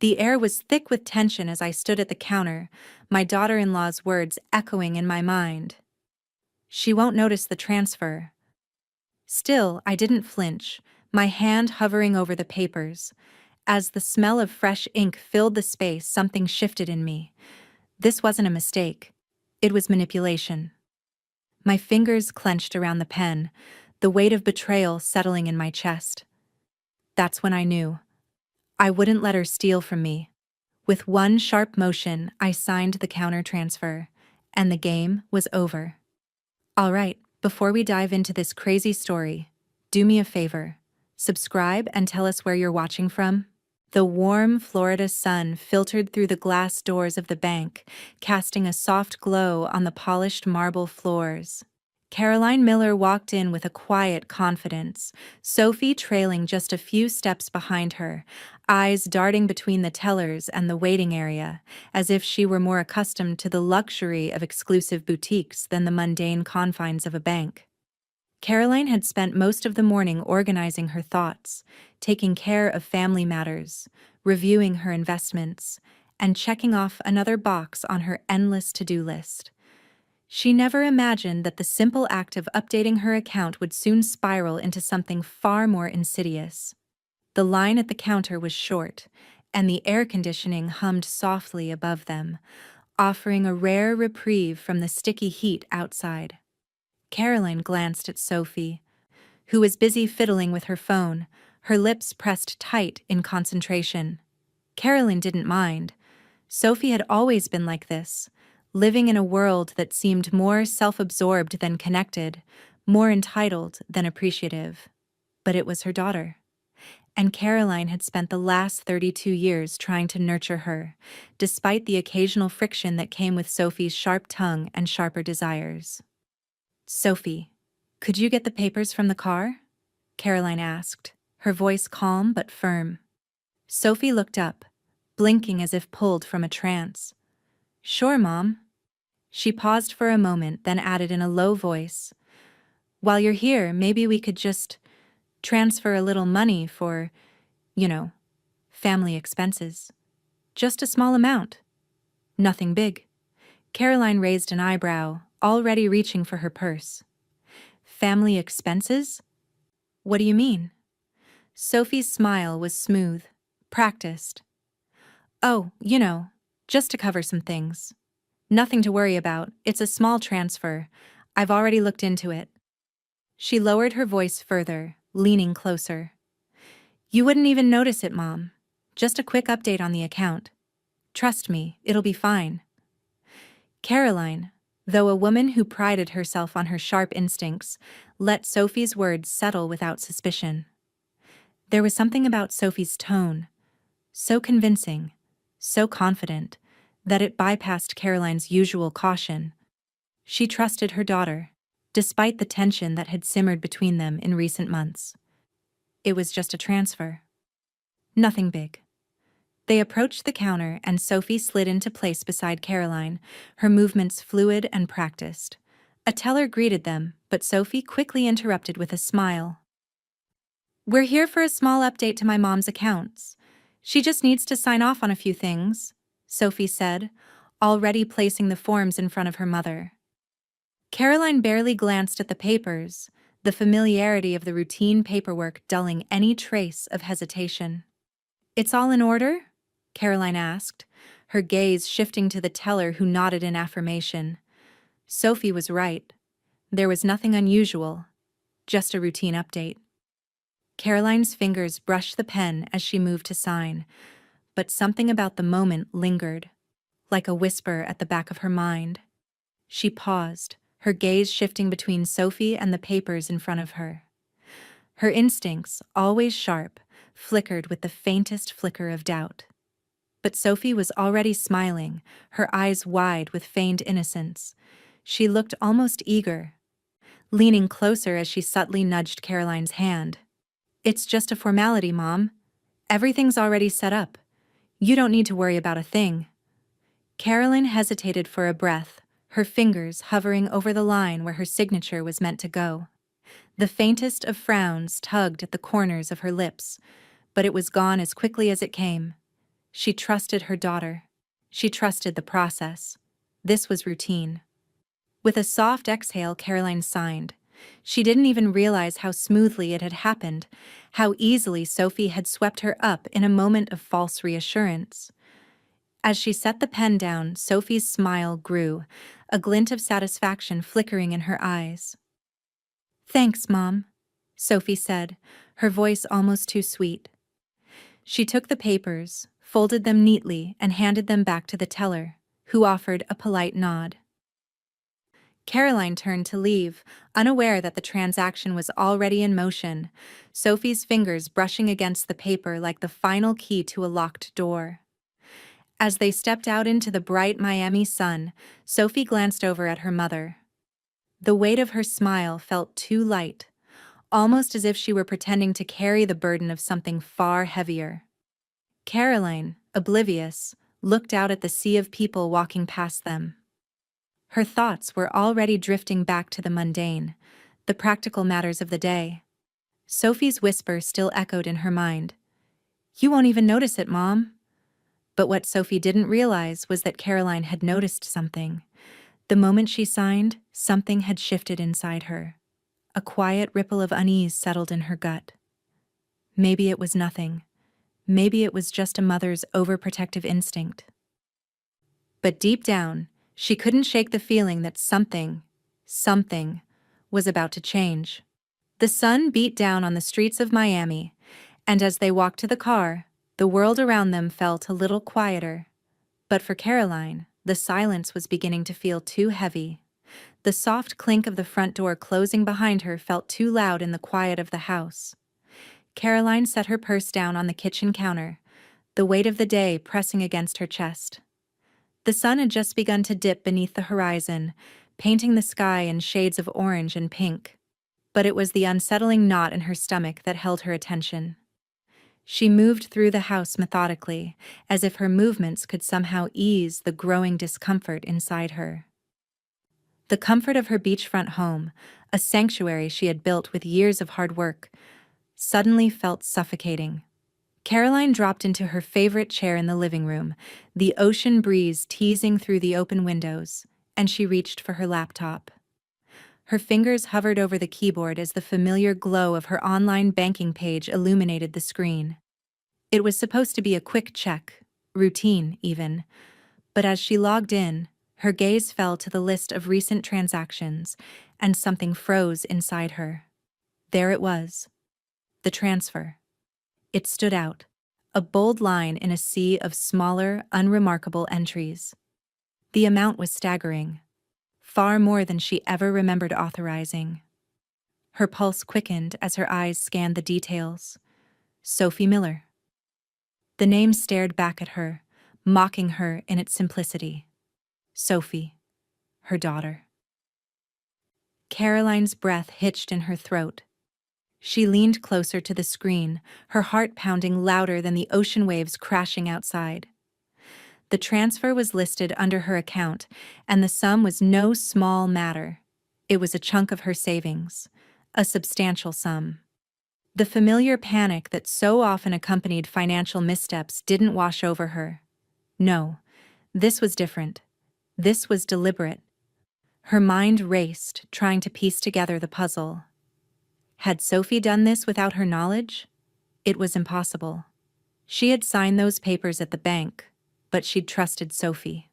The air was thick with tension as I stood at the counter, my daughter-in-law's words echoing in my mind. She won't notice the transfer. Still, I didn't flinch, my hand hovering over the papers. As the smell of fresh ink filled the space, something shifted in me. This wasn't a mistake. It was manipulation. My fingers clenched around the pen, the weight of betrayal settling in my chest. That's when I knew. I wouldn't let her steal from me. With one sharp motion, I signed the counter transfer, and the game was over. All right, before we dive into this crazy story, do me a favor. Subscribe and tell us where you're watching from. The warm Florida sun filtered through the glass doors of the bank, casting a soft glow on the polished marble floors. Caroline Miller walked in with a quiet confidence, Sophie trailing just a few steps behind her, eyes darting between the tellers and the waiting area, as if she were more accustomed to the luxury of exclusive boutiques than the mundane confines of a bank. Caroline had spent most of the morning organizing her thoughts, taking care of family matters, reviewing her investments, and checking off another box on her endless to-do list. She never imagined that the simple act of updating her account would soon spiral into something far more insidious. The line at the counter was short, and the air conditioning hummed softly above them, offering a rare reprieve from the sticky heat outside. Caroline glanced at Sophie, who was busy fiddling with her phone, her lips pressed tight in concentration. Caroline didn't mind. Sophie had always been like this, living in a world that seemed more self-absorbed than connected, more entitled than appreciative. But it was her daughter. And Caroline had spent the last 32 years trying to nurture her, despite the occasional friction that came with Sophie's sharp tongue and sharper desires. "Sophie, could you get the papers from the car?" Caroline asked, her voice calm but firm. Sophie looked up, blinking as if pulled from a trance. "Sure, Mom." She paused for a moment, then added in a low voice, "While you're here, maybe we could just transfer a little money for, family expenses. Just a small amount. Nothing big." Caroline raised an eyebrow, already reaching for her purse. "Family expenses? What do you mean?" Sophie's smile was smooth, practiced. "Oh, just to cover some things. Nothing to worry about, it's a small transfer. I've already looked into it." She lowered her voice further, leaning closer. "You wouldn't even notice it, Mom. Just a quick update on the account. Trust me, it'll be fine." Caroline, though a woman who prided herself on her sharp instincts, let Sophie's words settle without suspicion. There was something about Sophie's tone, so convincing, so confident, that it bypassed Caroline's usual caution. She trusted her daughter, despite the tension that had simmered between them in recent months. It was just a transfer. Nothing big. They approached the counter and Sophie slid into place beside Caroline, her movements fluid and practiced. A teller greeted them, but Sophie quickly interrupted with a smile. "We're here for a small update to my mom's accounts. She just needs to sign off on a few things," Sophie said, already placing the forms in front of her mother. Caroline barely glanced at the papers, the familiarity of the routine paperwork dulling any trace of hesitation. "It's all in order?" Caroline asked, her gaze shifting to the teller who nodded in affirmation. Sophie was right. There was nothing unusual, just a routine update. Caroline's fingers brushed the pen as she moved to sign, but something about the moment lingered, like a whisper at the back of her mind. She paused, her gaze shifting between Sophie and the papers in front of her. Her instincts, always sharp, flickered with the faintest flicker of doubt. But Sophie was already smiling, her eyes wide with feigned innocence. She looked almost eager, leaning closer as she subtly nudged Caroline's hand. "It's just a formality, Mom. Everything's already set up. You don't need to worry about a thing." Caroline hesitated for a breath, her fingers hovering over the line where her signature was meant to go. The faintest of frowns tugged at the corners of her lips, but it was gone as quickly as it came. She trusted her daughter. She trusted the process. This was routine. With a soft exhale, Caroline signed. She didn't even realize how smoothly it had happened, how easily Sophie had swept her up in a moment of false reassurance. As she set the pen down, Sophie's smile grew, a glint of satisfaction flickering in her eyes. "Thanks, Mom," Sophie said, her voice almost too sweet. She took the papers, folded them neatly, and handed them back to the teller, who offered a polite nod. Caroline turned to leave, unaware that the transaction was already in motion, Sophie's fingers brushing against the paper like the final key to a locked door. As they stepped out into the bright Miami sun, Sophie glanced over at her mother. The weight of her smile felt too light, almost as if she were pretending to carry the burden of something far heavier. Caroline, oblivious, looked out at the sea of people walking past them. Her thoughts were already drifting back to the mundane, the practical matters of the day. Sophie's whisper still echoed in her mind. "You won't even notice it, Mom." But what Sophie didn't realize was that Caroline had noticed something. The moment she signed, something had shifted inside her. A quiet ripple of unease settled in her gut. Maybe it was nothing. Maybe it was just a mother's overprotective instinct. But deep down, she couldn't shake the feeling that something was about to change. The sun beat down on the streets of Miami, and as they walked to the car, the world around them felt a little quieter. But for Caroline, the silence was beginning to feel too heavy. The soft clink of the front door closing behind her felt too loud in the quiet of the house. Caroline set her purse down on the kitchen counter, the weight of the day pressing against her chest. The sun had just begun to dip beneath the horizon, painting the sky in shades of orange and pink. But it was the unsettling knot in her stomach that held her attention. She moved through the house methodically, as if her movements could somehow ease the growing discomfort inside her. The comfort of her beachfront home, a sanctuary she had built with years of hard work, suddenly felt suffocating. Caroline dropped into her favorite chair in the living room, the ocean breeze teasing through the open windows, and she reached for her laptop. Her fingers hovered over the keyboard as the familiar glow of her online banking page illuminated the screen. It was supposed to be a quick check, routine even, but as she logged in, her gaze fell to the list of recent transactions, and something froze inside her. There it was. The transfer. It stood out, a bold line in a sea of smaller, unremarkable entries. The amount was staggering, far more than she ever remembered authorizing. Her pulse quickened as her eyes scanned the details. Sophie Miller. The name stared back at her, mocking her in its simplicity. Sophie, her daughter. Caroline's breath hitched in her throat. She leaned closer to the screen, her heart pounding louder than the ocean waves crashing outside. The transfer was listed under her account, and the sum was no small matter. It was a chunk of her savings, a substantial sum. The familiar panic that so often accompanied financial missteps didn't wash over her. No, this was different. This was deliberate. Her mind raced, trying to piece together the puzzle. Had Sophie done this without her knowledge? It was impossible. She had signed those papers at the bank, but she'd trusted Sophie.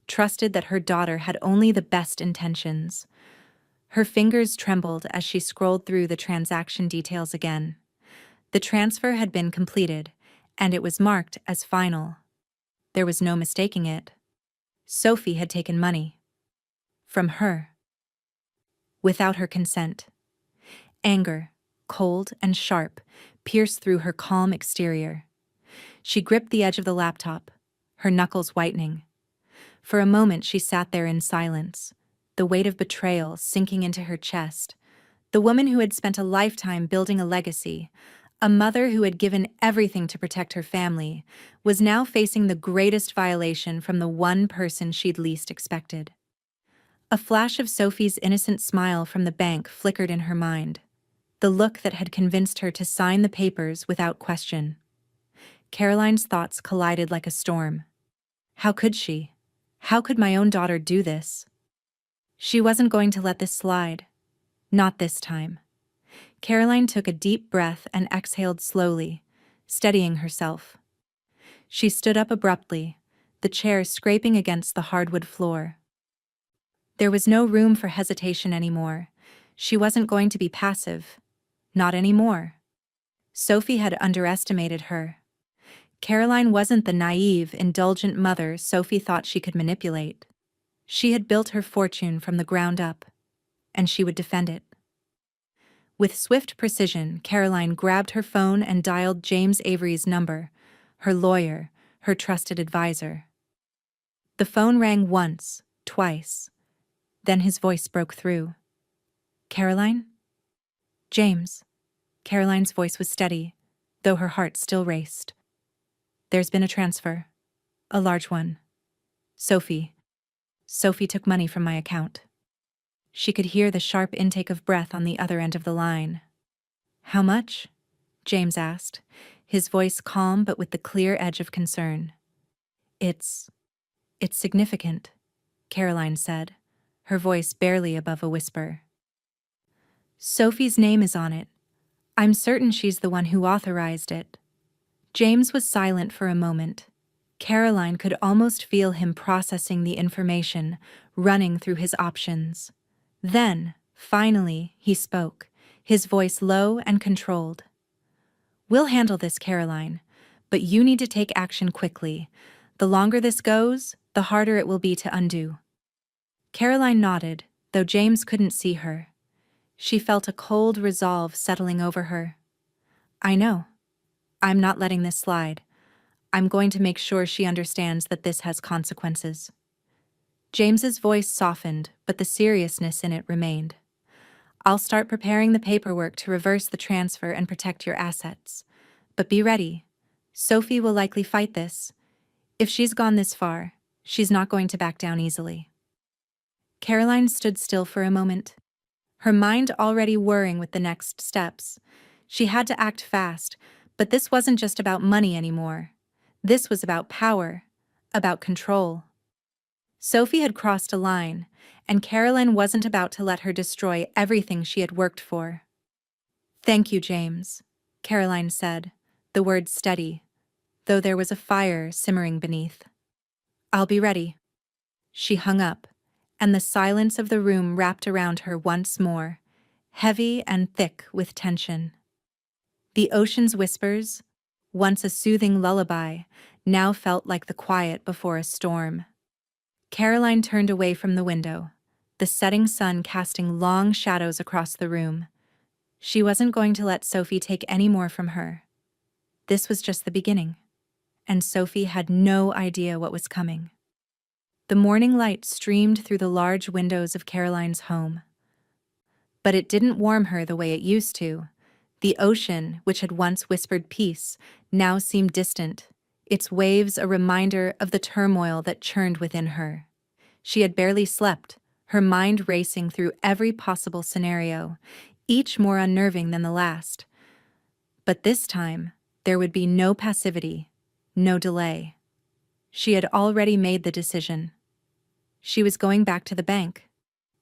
Trusted that her daughter had only the best intentions. Her fingers trembled as she scrolled through the transaction details again. The transfer had been completed, and it was marked as final. There was no mistaking it. Sophie had taken money. From her. Without her consent. Anger, cold and sharp, pierced through her calm exterior. She gripped the edge of the laptop, her knuckles whitening. For a moment she sat there in silence, the weight of betrayal sinking into her chest. The woman who had spent a lifetime building a legacy, a mother who had given everything to protect her family, was now facing the greatest violation from the one person she'd least expected. A flash of Sophie's innocent smile from the bank flickered in her mind. The look that had convinced her to sign the papers without question. Caroline's thoughts collided like a storm. How could she? How could my own daughter do this? She wasn't going to let this slide. Not this time. Caroline took a deep breath and exhaled slowly, steadying herself. She stood up abruptly, the chair scraping against the hardwood floor. There was no room for hesitation anymore. She wasn't going to be passive. Not anymore. Sophie had underestimated her. Caroline wasn't the naive, indulgent mother Sophie thought she could manipulate. She had built her fortune from the ground up, and she would defend it. With swift precision, Caroline grabbed her phone and dialed James Avery's number, her lawyer, her trusted advisor. The phone rang once, twice. Then his voice broke through. "Caroline?" "James." Caroline's voice was steady, though her heart still raced. "There's been a transfer. A large one. Sophie took money from my account." She could hear the sharp intake of breath on the other end of the line. "How much?" James asked, his voice calm but with the clear edge of concern. It's significant," Caroline said, her voice barely above a whisper. "Sophie's name is on it. I'm certain she's the one who authorized it." James was silent for a moment. Caroline could almost feel him processing the information, running through his options. Then, finally, he spoke, his voice low and controlled. "We'll handle this, Caroline, but you need to take action quickly. The longer this goes, the harder it will be to undo." Caroline nodded, though James couldn't see her. She felt a cold resolve settling over her. "I know. I'm not letting this slide. I'm going to make sure she understands that this has consequences." James's voice softened, but the seriousness in it remained. "I'll start preparing the paperwork to reverse the transfer and protect your assets. But be ready. Sophie will likely fight this. If she's gone this far, she's not going to back down easily." Caroline stood still for a moment, her mind already whirring with the next steps. She had to act fast, but this wasn't just about money anymore. This was about power, about control. Sophie had crossed a line, and Caroline wasn't about to let her destroy everything she had worked for. "Thank you, James," Caroline said, the words steady, though there was a fire simmering beneath. "I'll be ready." She hung up, and the silence of the room wrapped around her once more, heavy and thick with tension. The ocean's whispers, once a soothing lullaby, now felt like the quiet before a storm. Caroline turned away from the window, the setting sun casting long shadows across the room. She wasn't going to let Sophie take any more from her. This was just the beginning, and Sophie had no idea what was coming. The morning light streamed through the large windows of Caroline's home. But it didn't warm her the way it used to. The ocean, which had once whispered peace, now seemed distant, its waves a reminder of the turmoil that churned within her. She had barely slept, her mind racing through every possible scenario, each more unnerving than the last. But this time, there would be no passivity, no delay. She had already made the decision. She was going back to the bank.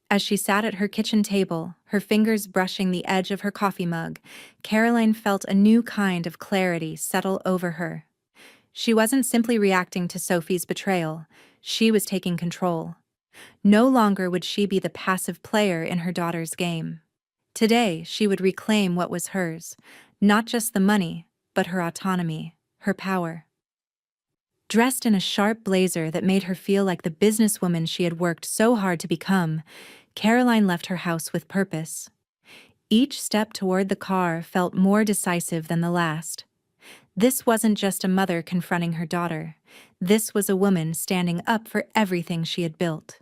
As she sat at her kitchen table, her fingers brushing the edge of her coffee mug, Caroline felt a new kind of clarity settle over her. She wasn't simply reacting to Sophie's betrayal, she was taking control. No longer would she be the passive player in her daughter's game. Today, she would reclaim what was hers, not just the money, but her autonomy, her power. Dressed in a sharp blazer that made her feel like the businesswoman she had worked so hard to become, Caroline left her house with purpose. Each step toward the car felt more decisive than the last. This wasn't just a mother confronting her daughter. This was a woman standing up for everything she had built.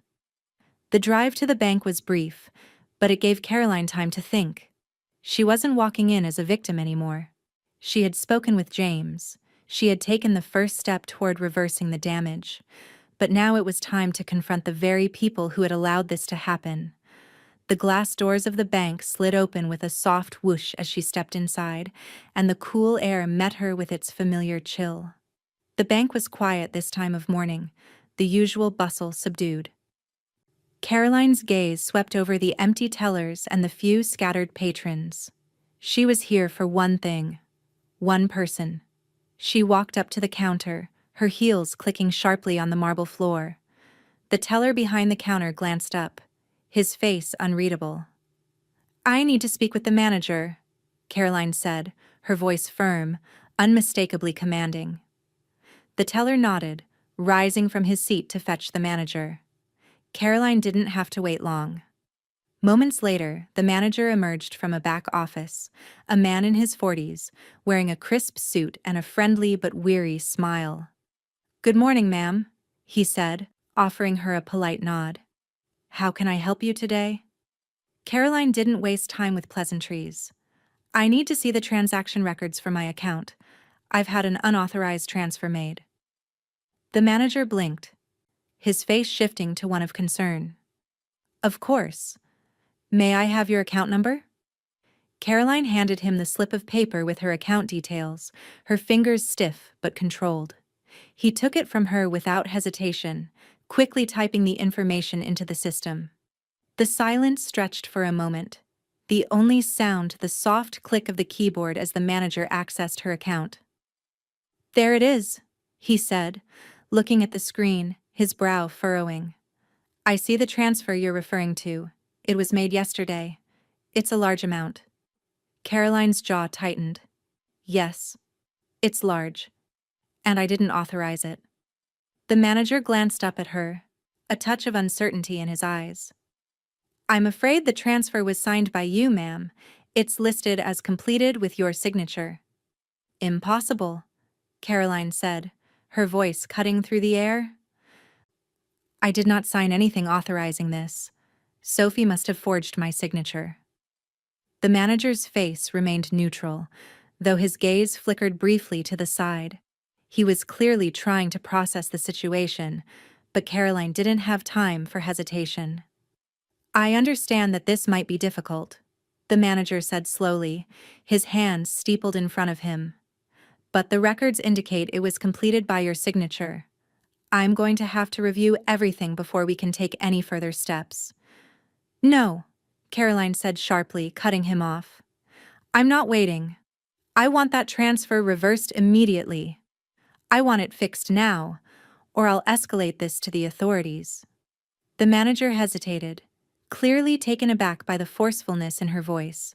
The drive to the bank was brief, but it gave Caroline time to think. She wasn't walking in as a victim anymore. She had spoken with James. She had taken the first step toward reversing the damage. But now it was time to confront the very people who had allowed this to happen. The glass doors of the bank slid open with a soft whoosh as she stepped inside, and the cool air met her with its familiar chill. The bank was quiet this time of morning, the usual bustle subdued. Caroline's gaze swept over the empty tellers and the few scattered patrons. She was here for one thing. One person. She walked up to the counter, her heels clicking sharply on the marble floor. The teller behind the counter glanced up, his face unreadable. "I need to speak with the manager," Caroline said, her voice firm, unmistakably commanding. The teller nodded, rising from his seat to fetch the manager. Caroline didn't have to wait long. Moments later, the manager emerged from a back office, a man in his 40s, wearing a crisp suit and a friendly but weary smile. "Good morning, ma'am," he said, offering her a polite nod. "How can I help you today?" Caroline didn't waste time with pleasantries. "I need to see the transaction records for my account. I've had an unauthorized transfer made." The manager blinked, his face shifting to one of concern. "Of course. May I have your account number?" Caroline handed him the slip of paper with her account details, her fingers stiff but controlled. He took it from her without hesitation, quickly typing the information into the system. The silence stretched for a moment, the only sound the soft click of the keyboard as the manager accessed her account. "There it is," he said, looking at the screen, his brow furrowing. "I see the transfer you're referring to. It was made yesterday. It's a large amount." Caroline's jaw tightened. "Yes, it's large. And I didn't authorize it." The manager glanced up at her, a touch of uncertainty in his eyes. "I'm afraid the transfer was signed by you, ma'am. It's listed as completed with your signature." "Impossible," Caroline said, her voice cutting through the air. "I did not sign anything authorizing this. Sophie must have forged my signature." The manager's face remained neutral, though his gaze flickered briefly to the side. He was clearly trying to process the situation, but Caroline didn't have time for hesitation. "I understand that this might be difficult," the manager said slowly, his hands steepled in front of him. "But the records indicate it was completed by your signature. I'm going to have to review everything before we can take any further steps." "No," Caroline said sharply, cutting him off. "I'm not waiting. I want that transfer reversed immediately. I want it fixed now, or I'll escalate this to the authorities." The manager hesitated, clearly taken aback by the forcefulness in her voice,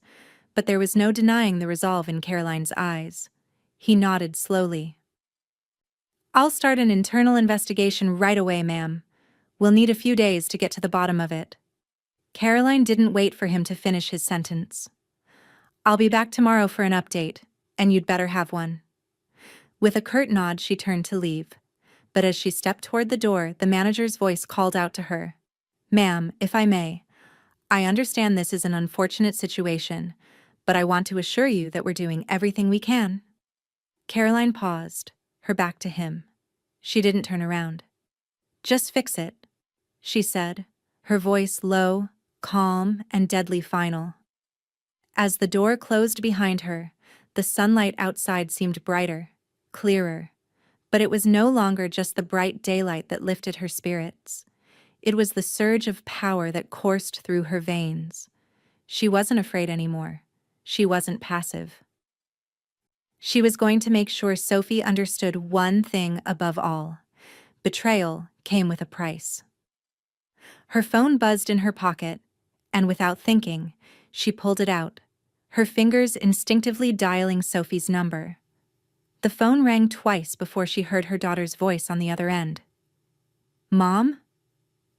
but there was no denying the resolve in Caroline's eyes. He nodded slowly. "I'll start an internal investigation right away, ma'am. We'll need a few days to get to the bottom of it." Caroline didn't wait for him to finish his sentence. "I'll be back tomorrow for an update, and you'd better have one." With a curt nod, she turned to leave. But as she stepped toward the door, the manager's voice called out to her. "Ma'am, if I may, I understand this is an unfortunate situation, but I want to assure you that we're doing everything we can." Caroline paused, her back to him. She didn't turn around. "Just fix it," she said, her voice low, calm, and deadly final. As the door closed behind her, the sunlight outside seemed brighter, clearer, but it was no longer just the bright daylight that lifted her spirits. It was the surge of power that coursed through her veins. She wasn't afraid anymore. She wasn't passive. She was going to make sure Sophie understood one thing above all. Betrayal came with a price. Her phone buzzed in her pocket, and without thinking, she pulled it out, her fingers instinctively dialing Sophie's number. The phone rang twice before she heard her daughter's voice on the other end. "Mom?"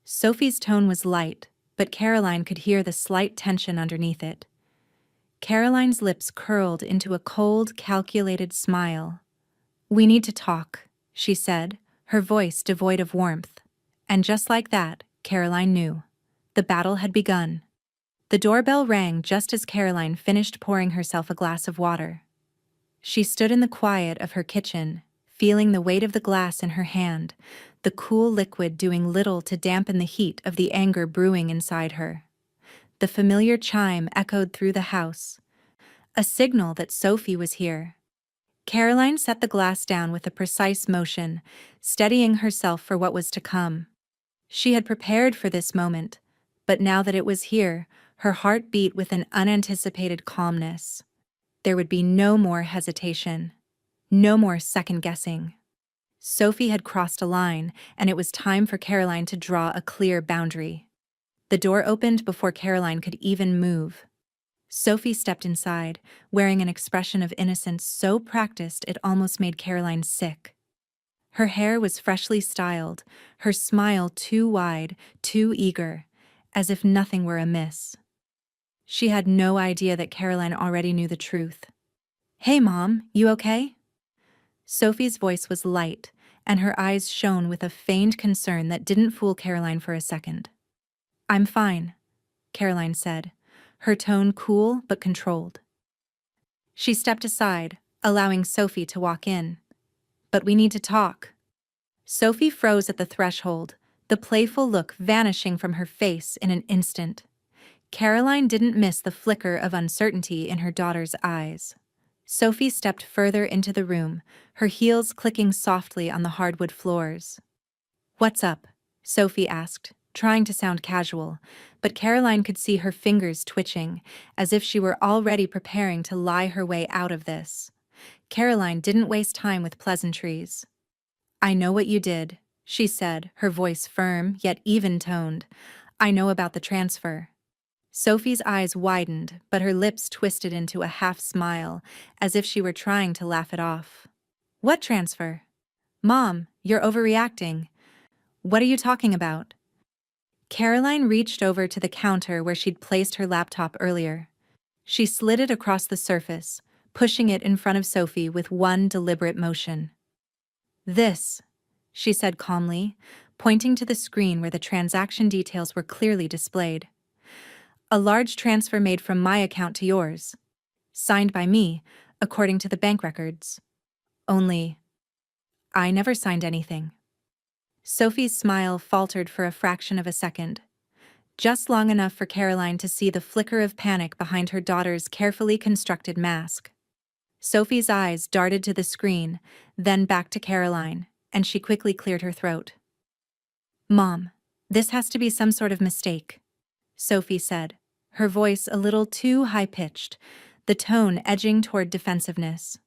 Sophie's tone was light, but Caroline could hear the slight tension underneath it. Caroline's lips curled into a cold, calculated smile. "We need to talk," she said, her voice devoid of warmth. And just like that, Caroline knew. The battle had begun. The doorbell rang just as Caroline finished pouring herself a glass of water. She stood in the quiet of her kitchen, feeling the weight of the glass in her hand, the cool liquid doing little to dampen the heat of the anger brewing inside her. The familiar chime echoed through the house, a signal that Sophie was here. Caroline set the glass down with a precise motion, steadying herself for what was to come. She had prepared for this moment, but now that it was here, her heart beat with an unanticipated calmness. There would be no more hesitation, no more second-guessing. Sophie had crossed a line, and it was time for Caroline to draw a clear boundary. The door opened before Caroline could even move. Sophie stepped inside, wearing an expression of innocence so practiced it almost made Caroline sick. Her hair was freshly styled, her smile too wide, too eager, as if nothing were amiss. She had no idea that Caroline already knew the truth. "Hey, Mom, you okay?" Sophie's voice was light, and her eyes shone with a feigned concern that didn't fool Caroline for a second. "I'm fine," Caroline said, her tone cool but controlled. She stepped aside, allowing Sophie to walk in. "But we need to talk." Sophie froze at the threshold, the playful look vanishing from her face in an instant. Caroline didn't miss the flicker of uncertainty in her daughter's eyes. Sophie stepped further into the room, her heels clicking softly on the hardwood floors. "What's up?" Sophie asked, trying to sound casual, but Caroline could see her fingers twitching, as if she were already preparing to lie her way out of this. Caroline didn't waste time with pleasantries. "I know what you did," she said, her voice firm yet even-toned. "I know about the transfer." Sophie's eyes widened, but her lips twisted into a half-smile, as if she were trying to laugh it off. "What transfer?" "Mom, you're overreacting. What are you talking about?" Caroline reached over to the counter where she'd placed her laptop earlier. She slid it across the surface, pushing it in front of Sophie with one deliberate motion. "This," she said calmly, pointing to the screen where the transaction details were clearly displayed. "A large transfer made from my account to yours. Signed by me, according to the bank records. Only, I never signed anything." Sophie's smile faltered for a fraction of a second, just long enough for Caroline to see the flicker of panic behind her daughter's carefully constructed mask. Sophie's eyes darted to the screen, then back to Caroline, and she quickly cleared her throat. "Mom, this has to be some sort of mistake," Sophie said, her voice a little too high-pitched, the tone edging toward defensiveness.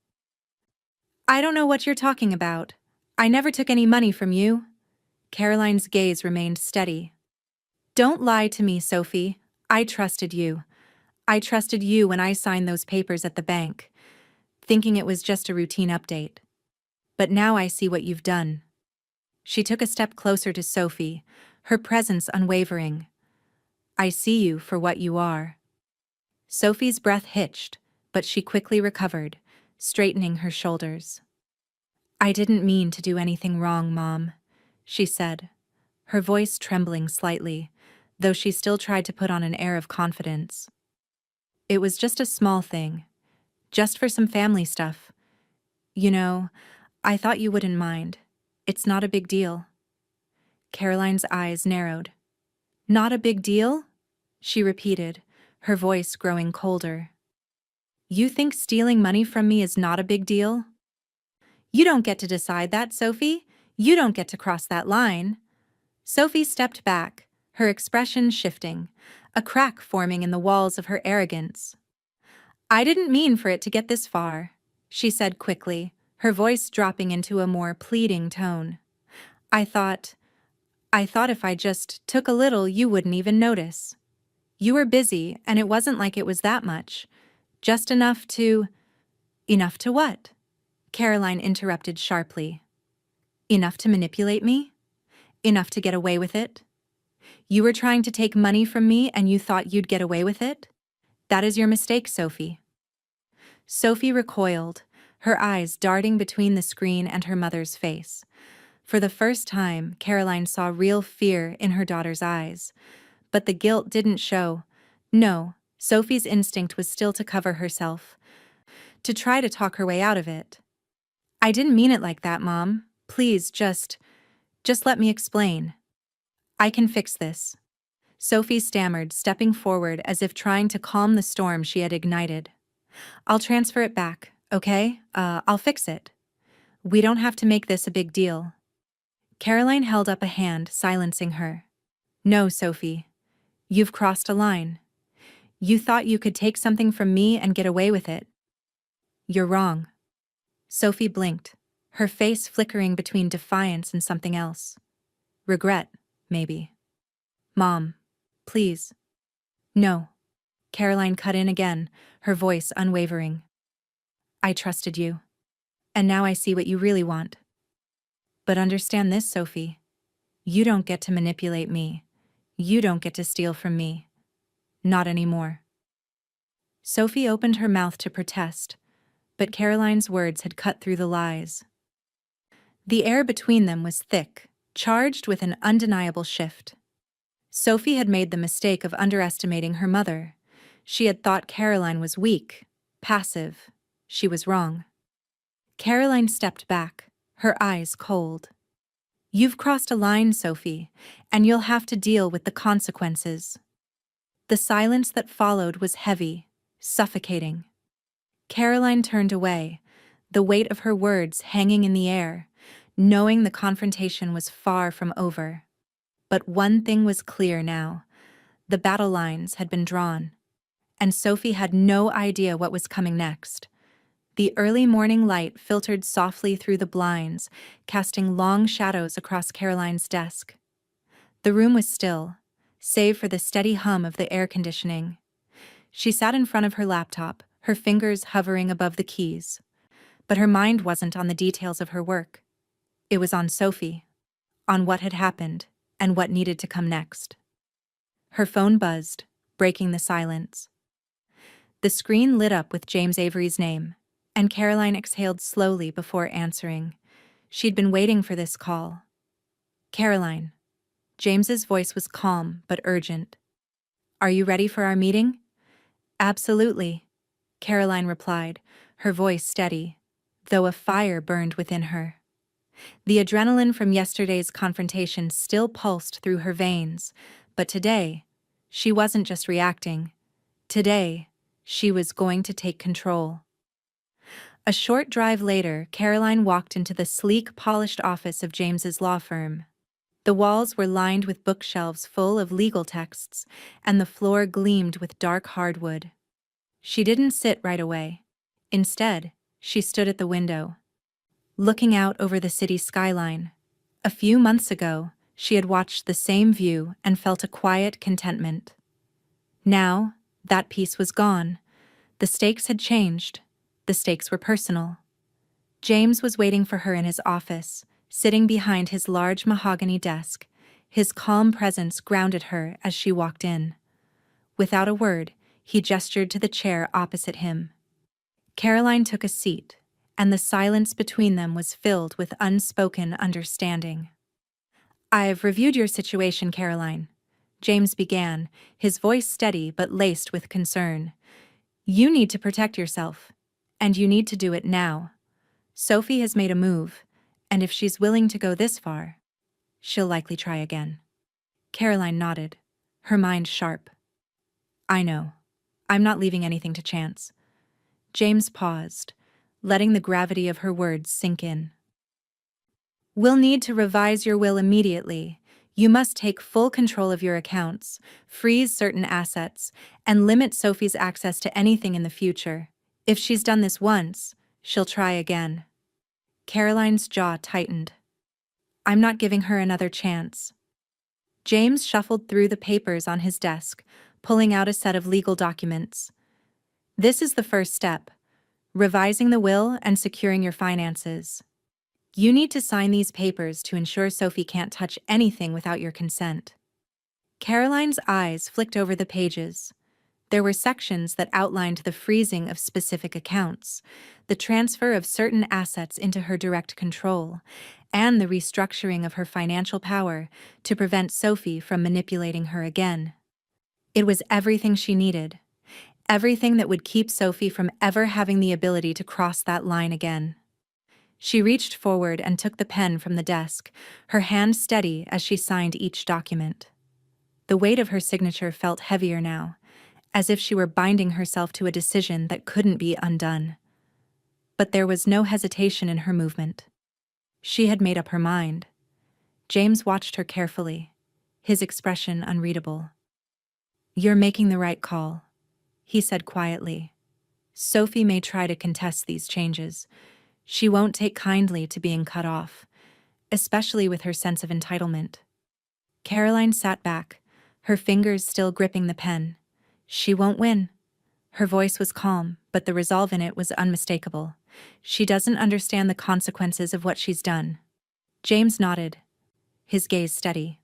"I don't know what you're talking about. I never took any money from you." Caroline's gaze remained steady. "Don't lie to me, Sophie. I trusted you. I trusted you when I signed those papers at the bank, thinking it was just a routine update. But now I see what you've done." She took a step closer to Sophie, her presence unwavering. "I see you for what you are." Sophie's breath hitched, but she quickly recovered, straightening her shoulders. "I didn't mean to do anything wrong, Mom," she said, her voice trembling slightly, though she still tried to put on an air of confidence. "It was just a small thing, just for some family stuff. You know, I thought you wouldn't mind. It's not a big deal." Caroline's eyes narrowed. "Not a big deal?" she repeated, her voice growing colder. "You think stealing money from me is not a big deal?" "You don't get to decide that, Sophie. You don't get to cross that line." Sophie stepped back, her expression shifting, a crack forming in the walls of her arrogance. "I didn't mean for it to get this far," she said quickly, her voice dropping into a more pleading tone. I thought if I just took a little, you wouldn't even notice. You were busy, and it wasn't like it was that much. Just enough to..." "Enough to what?" Caroline interrupted sharply. "Enough to manipulate me? Enough to get away with it? You were trying to take money from me and you thought you'd get away with it? That is your mistake, Sophie." Sophie recoiled, her eyes darting between the screen and her mother's face. For the first time, Caroline saw real fear in her daughter's eyes. But the guilt didn't show. No, Sophie's instinct was still to cover herself, to try to talk her way out of it. "I didn't mean it like that, Mom. Please, just let me explain. I can fix this." Sophie stammered, stepping forward as if trying to calm the storm she had ignited. I'll transfer it back, okay? I'll fix it. We don't have to make this a big deal. Caroline held up a hand, silencing her. No, Sophie. You've crossed a line. You thought you could take something from me and get away with it. You're wrong. Sophie blinked, her face flickering between defiance and something else. Regret, maybe. Mom, please. No. Caroline cut in again, her voice unwavering. I trusted you. And now I see what you really want. But understand this, Sophie. You don't get to manipulate me. You don't get to steal from me. Not anymore. Sophie opened her mouth to protest, but Caroline's words had cut through the lies. The air between them was thick, charged with an undeniable shift. Sophie had made the mistake of underestimating her mother. She had thought Caroline was weak, passive. She was wrong. Caroline stepped back, her eyes cold. You've crossed a line, Sophie, and you'll have to deal with the consequences. The silence that followed was heavy, suffocating. Caroline turned away, the weight of her words hanging in the air, knowing the confrontation was far from over. But one thing was clear now. The battle lines had been drawn, and Sophie had no idea what was coming next. The early morning light filtered softly through the blinds, casting long shadows across Caroline's desk. The room was still, save for the steady hum of the air conditioning. She sat in front of her laptop, her fingers hovering above the keys. But her mind wasn't on the details of her work. It was on Sophie, on what had happened, and what needed to come next. Her phone buzzed, breaking the silence. The screen lit up with James Avery's name, and Caroline exhaled slowly before answering. She'd been waiting for this call. Caroline. James's voice was calm but urgent. Are you ready for our meeting? Absolutely, Caroline replied, her voice steady, though a fire burned within her. The adrenaline from yesterday's confrontation still pulsed through her veins, but today, she wasn't just reacting. Today, she was going to take control. A short drive later, Caroline walked into the sleek, polished office of James's law firm. The walls were lined with bookshelves full of legal texts, and the floor gleamed with dark hardwood. She didn't sit right away. Instead, she stood at the window, looking out over the city skyline. A few months ago, she had watched the same view and felt a quiet contentment. Now, that peace was gone. The stakes had changed. The stakes were personal. James was waiting for her in his office, sitting behind his large mahogany desk. His calm presence grounded her as she walked in. Without a word, he gestured to the chair opposite him. Caroline took a seat, and the silence between them was filled with unspoken understanding. I've reviewed your situation, Caroline, James began, his voice steady but laced with concern. You need to protect yourself, and you need to do it now. Sophie has made a move, and if she's willing to go this far, she'll likely try again. Caroline nodded, her mind sharp. I know. I'm not leaving anything to chance. James paused, letting the gravity of her words sink in. We'll need to revise your will immediately. You must take full control of your accounts, freeze certain assets, and limit Sophie's access to anything in the future. If she's done this once, she'll try again. Caroline's jaw tightened. I'm not giving her another chance. James shuffled through the papers on his desk, pulling out a set of legal documents. This is the first step, revising the will and securing your finances. You need to sign these papers to ensure Sophie can't touch anything without your consent. Caroline's eyes flicked over the pages. There were sections that outlined the freezing of specific accounts, the transfer of certain assets into her direct control, and the restructuring of her financial power to prevent Sophie from manipulating her again. It was everything she needed, everything that would keep Sophie from ever having the ability to cross that line again. She reached forward and took the pen from the desk, her hand steady as she signed each document. The weight of her signature felt heavier now, as if she were binding herself to a decision that couldn't be undone. But there was no hesitation in her movement. She had made up her mind. James watched her carefully, his expression unreadable. "You're making the right call," he said quietly. "Sophie may try to contest these changes. She won't take kindly to being cut off, especially with her sense of entitlement." Caroline sat back, her fingers still gripping the pen. "She won't win." Her voice was calm, but the resolve in it was unmistakable. "She doesn't understand the consequences of what she's done." James nodded, his gaze steady.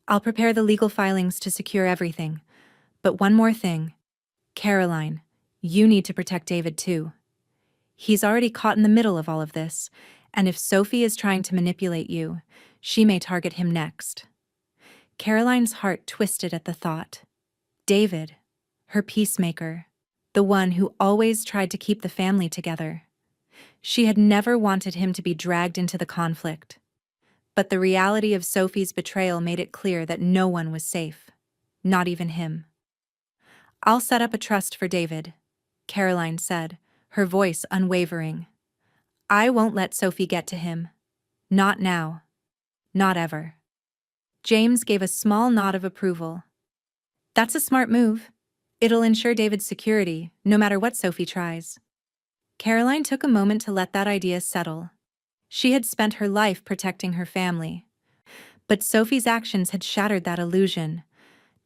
"I'll prepare the legal filings to secure everything. But one more thing. Caroline, you need to protect David too. He's already caught in the middle of all of this, and if Sophie is trying to manipulate you, she may target him next." Caroline's heart twisted at the thought. David, her peacemaker, the one who always tried to keep the family together. She had never wanted him to be dragged into the conflict. But the reality of Sophie's betrayal made it clear that no one was safe, not even him. "I'll set up a trust for David," Caroline said, her voice unwavering. "I won't let Sophie get to him. Not now. Not ever." James gave a small nod of approval. "That's a smart move. It'll ensure David's security, no matter what Sophie tries." Caroline took a moment to let that idea settle. She had spent her life protecting her family. But Sophie's actions had shattered that illusion.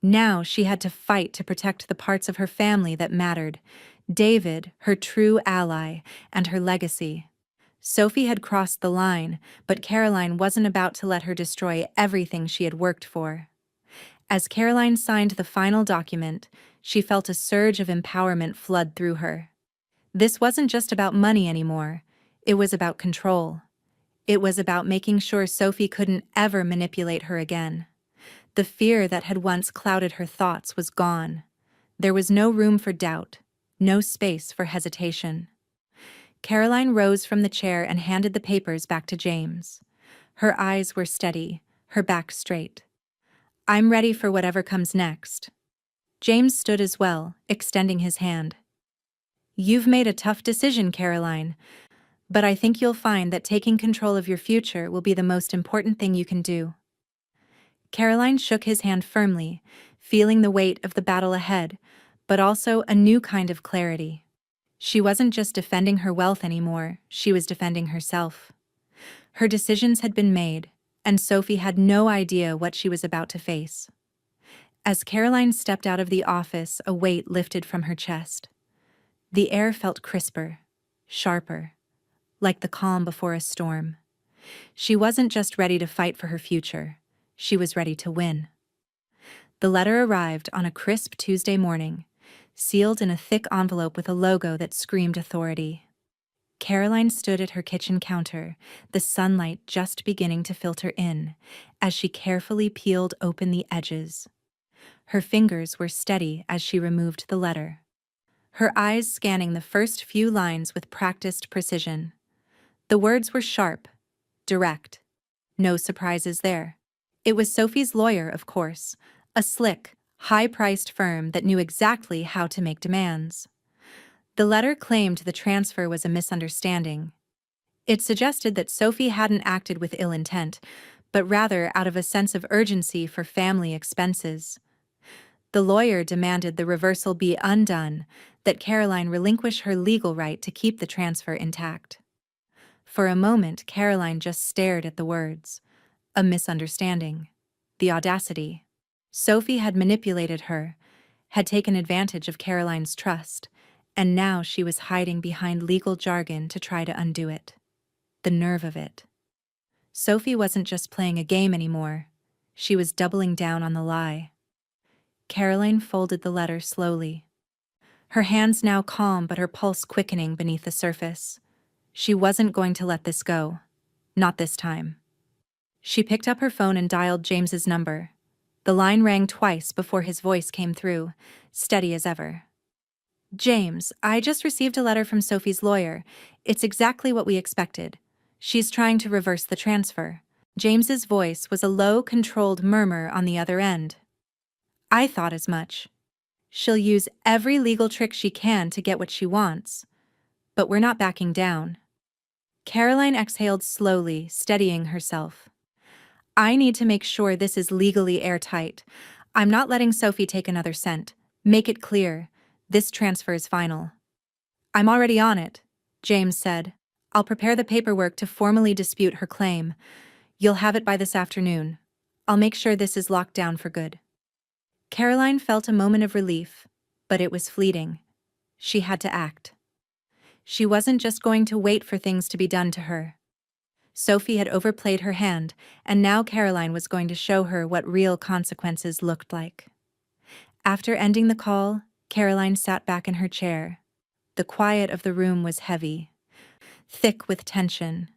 Now she had to fight to protect the parts of her family that mattered: David, her true ally, and her legacy. Sophie had crossed the line, but Caroline wasn't about to let her destroy everything she had worked for. As Caroline signed the final document, she felt a surge of empowerment flood through her. This wasn't just about money anymore. It was about control. It was about making sure Sophie couldn't ever manipulate her again. The fear that had once clouded her thoughts was gone. There was no room for doubt, no space for hesitation. Caroline rose from the chair and handed the papers back to James. Her eyes were steady, her back straight. "I'm ready for whatever comes next." James stood as well, extending his hand. "You've made a tough decision, Caroline, but I think you'll find that taking control of your future will be the most important thing you can do." Caroline shook his hand firmly, feeling the weight of the battle ahead, but also a new kind of clarity. She wasn't just defending her wealth anymore, she was defending herself. Her decisions had been made, and Sophie had no idea what she was about to face. As Caroline stepped out of the office, a weight lifted from her chest. The air felt crisper, sharper, like the calm before a storm. She wasn't just ready to fight for her future, she was ready to win. The letter arrived on a crisp Tuesday morning, sealed in a thick envelope with a logo that screamed authority. Caroline stood at her kitchen counter, the sunlight just beginning to filter in, as she carefully peeled open the edges. Her fingers were steady as she removed the letter, her eyes scanning the first few lines with practiced precision. The words were sharp, direct. No surprises there. It was Sophie's lawyer, of course, a slick, high-priced firm that knew exactly how to make demands. The letter claimed the transfer was a misunderstanding. It suggested that Sophie hadn't acted with ill intent, but rather out of a sense of urgency for family expenses. The lawyer demanded the reversal be undone, that Caroline relinquish her legal right to keep the transfer intact. For a moment, Caroline just stared at the words. A misunderstanding. The audacity. Sophie had manipulated her, had taken advantage of Caroline's trust, and now she was hiding behind legal jargon to try to undo it. The nerve of it. Sophie wasn't just playing a game anymore. She was doubling down on the lie. Caroline folded the letter slowly. Her hands now calm but her pulse quickening beneath the surface. She wasn't going to let this go. Not this time. She picked up her phone and dialed James's number. The line rang twice before his voice came through, steady as ever. "James, I just received a letter from Sophie's lawyer. It's exactly what we expected. She's trying to reverse the transfer." James's voice was a low, controlled murmur on the other end. I thought as much. She'll use every legal trick she can to get what she wants. But we're not backing down. Caroline exhaled slowly, steadying herself. I need to make sure this is legally airtight. I'm not letting Sophie take another cent. Make it clear. This transfer is final. I'm already on it, James said. I'll prepare the paperwork to formally dispute her claim. You'll have it by this afternoon. I'll make sure this is locked down for good. Caroline felt a moment of relief, but it was fleeting. She had to act. She wasn't just going to wait for things to be done to her. Sophie had overplayed her hand, and now Caroline was going to show her what real consequences looked like. After ending the call, Caroline sat back in her chair. The quiet of the room was heavy, thick with tension.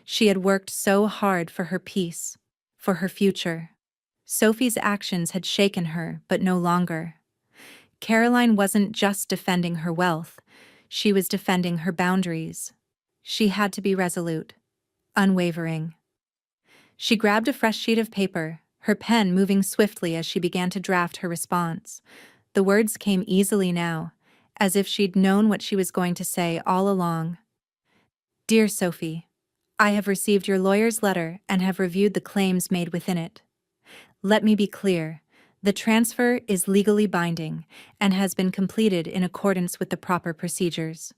She had worked so hard for her peace, for her future. Sophie's actions had shaken her, but no longer. Caroline wasn't just defending her wealth, she was defending her boundaries. She had to be resolute, unwavering. She grabbed a fresh sheet of paper, her pen moving swiftly as she began to draft her response. The words came easily now, as if she'd known what she was going to say all along. Dear Sophie, I have received your lawyer's letter and have reviewed the claims made within it. Let me be clear. The transfer is legally binding and has been completed in accordance with the proper procedures.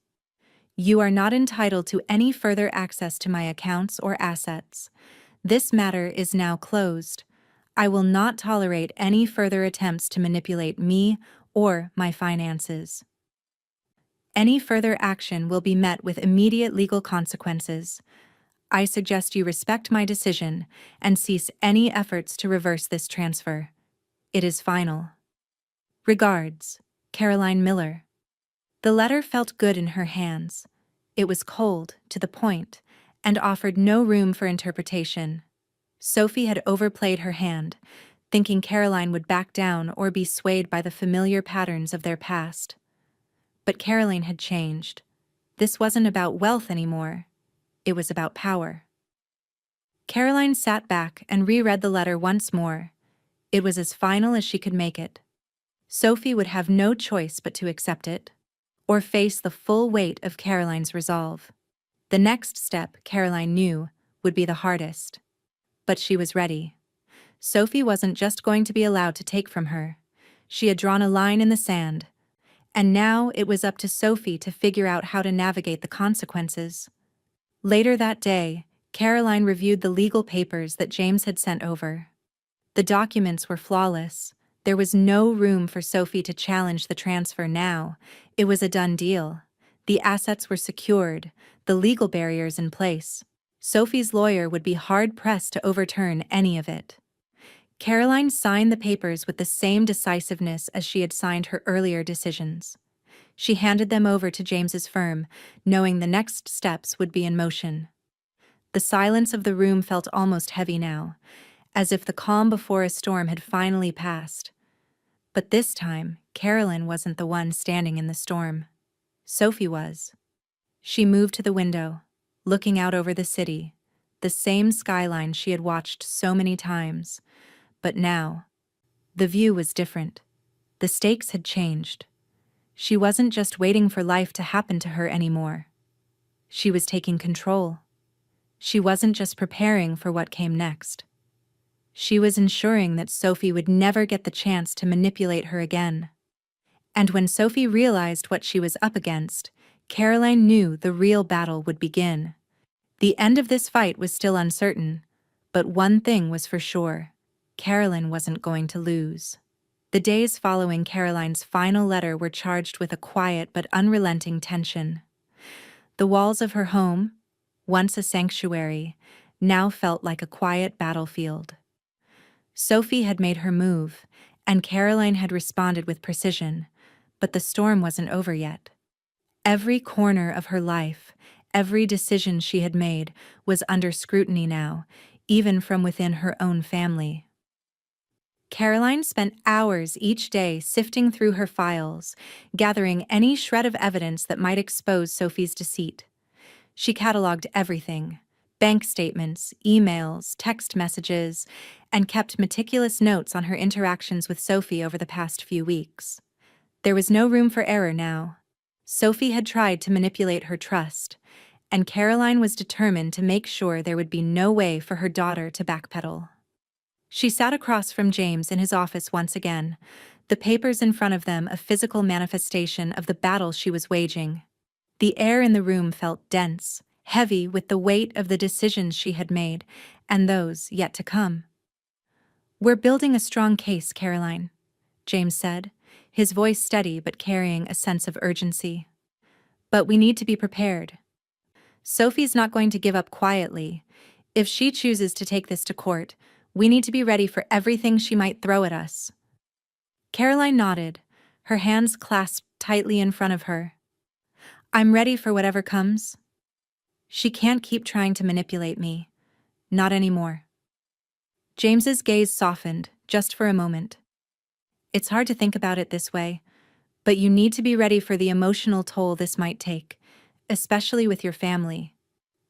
You are not entitled to any further access to my accounts or assets. This matter is now closed. I will not tolerate any further attempts to manipulate me or my finances. Any further action will be met with immediate legal consequences. I suggest you respect my decision and cease any efforts to reverse this transfer. It is final. Regards, Caroline Miller. The letter felt good in her hands. It was cold, to the point, and offered no room for interpretation. Sophie had overplayed her hand, thinking Caroline would back down or be swayed by the familiar patterns of their past. But Caroline had changed. This wasn't about wealth anymore. It was about power. Caroline sat back and reread the letter once more. It was as final as she could make it. Sophie would have no choice but to accept it, or face the full weight of Caroline's resolve. The next step, Caroline knew, would be the hardest. But she was ready. Sophie wasn't just going to be allowed to take from her. She had drawn a line in the sand, and now it was up to Sophie to figure out how to navigate the consequences. Later that day, Caroline reviewed the legal papers that James had sent over. The documents were flawless. There was no room for Sophie to challenge the transfer now. It was a done deal. The assets were secured, the legal barriers in place. Sophie's lawyer would be hard-pressed to overturn any of it. Caroline signed the papers with the same decisiveness as she had signed her earlier decisions. She handed them over to James's firm, knowing the next steps would be in motion. The silence of the room felt almost heavy now, as if the calm before a storm had finally passed. But this time, Caroline wasn't the one standing in the storm. Sophie was. She moved to the window, looking out over the city, the same skyline she had watched so many times. But now, the view was different. The stakes had changed. She wasn't just waiting for life to happen to her anymore. She was taking control. She wasn't just preparing for what came next. She was ensuring that Sophie would never get the chance to manipulate her again. And when Sophie realized what she was up against, Caroline knew the real battle would begin. The end of this fight was still uncertain, but one thing was for sure. Caroline wasn't going to lose. The days following Caroline's final letter were charged with a quiet but unrelenting tension. The walls of her home, once a sanctuary, now felt like a quiet battlefield. Sophie had made her move, and Caroline had responded with precision, but the storm wasn't over yet. Every corner of her life, every decision she had made, was under scrutiny now, even from within her own family. Caroline spent hours each day sifting through her files, gathering any shred of evidence that might expose Sophie's deceit. She cataloged everything: bank statements, emails, text messages, and kept meticulous notes on her interactions with Sophie over the past few weeks. There was no room for error now. Sophie had tried to manipulate her trust, and Caroline was determined to make sure there would be no way for her daughter to backpedal. She sat across from James in his office once again, the papers in front of them a physical manifestation of the battle she was waging. The air in the room felt dense, heavy with the weight of the decisions she had made, and those yet to come. "We're building a strong case, Caroline," James said, his voice steady but carrying a sense of urgency. "But we need to be prepared. Sophie's not going to give up quietly. If she chooses to take this to court, we need to be ready for everything she might throw at us." Caroline nodded, her hands clasped tightly in front of her. "I'm ready for whatever comes. She can't keep trying to manipulate me. Not anymore." James's gaze softened, just for a moment. "It's hard to think about it this way, but you need to be ready for the emotional toll this might take, especially with your family.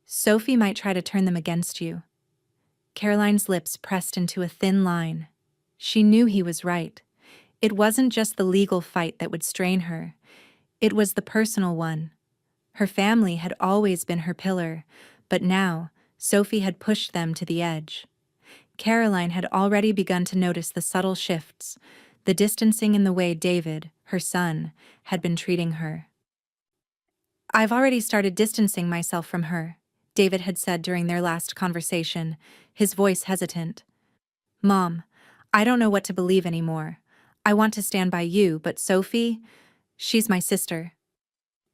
Sophie might try to turn them against you." Caroline's lips pressed into a thin line. She knew he was right. It wasn't just the legal fight that would strain her. It was the personal one. Her family had always been her pillar, but now Sophie had pushed them to the edge. Caroline had already begun to notice the subtle shifts, the distancing in the way David, her son, had been treating her. "I've already started distancing myself from her," David had said during their last conversation, his voice hesitant. "Mom, I don't know what to believe anymore. I want to stand by you, but Sophie, she's my sister."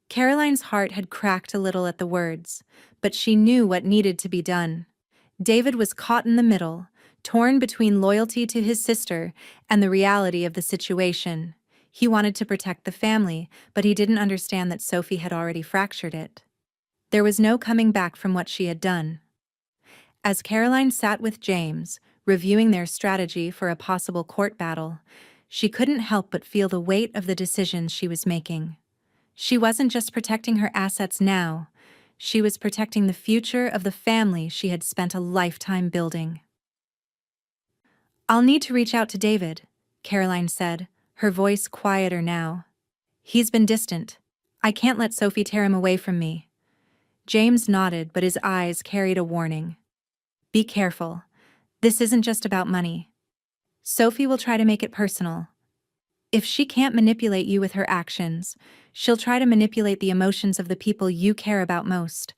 Caroline's heart had cracked a little at the words, but she knew what needed to be done. David was caught in the middle, torn between loyalty to his sister and the reality of the situation. He wanted to protect the family, but he didn't understand that Sophie had already fractured it. There was no coming back from what she had done. As Caroline sat with James, reviewing their strategy for a possible court battle, she couldn't help but feel the weight of the decisions she was making. She wasn't just protecting her assets now, she was protecting the future of the family she had spent a lifetime building. "I'll need to reach out to David," Caroline said, her voice quieter now. "He's been distant. I can't let Sophie tear him away from me." James nodded, but his eyes carried a warning. "Be careful. This isn't just about money. Sophie will try to make it personal. If she can't manipulate you with her actions, she'll try to manipulate the emotions of the people you care about most."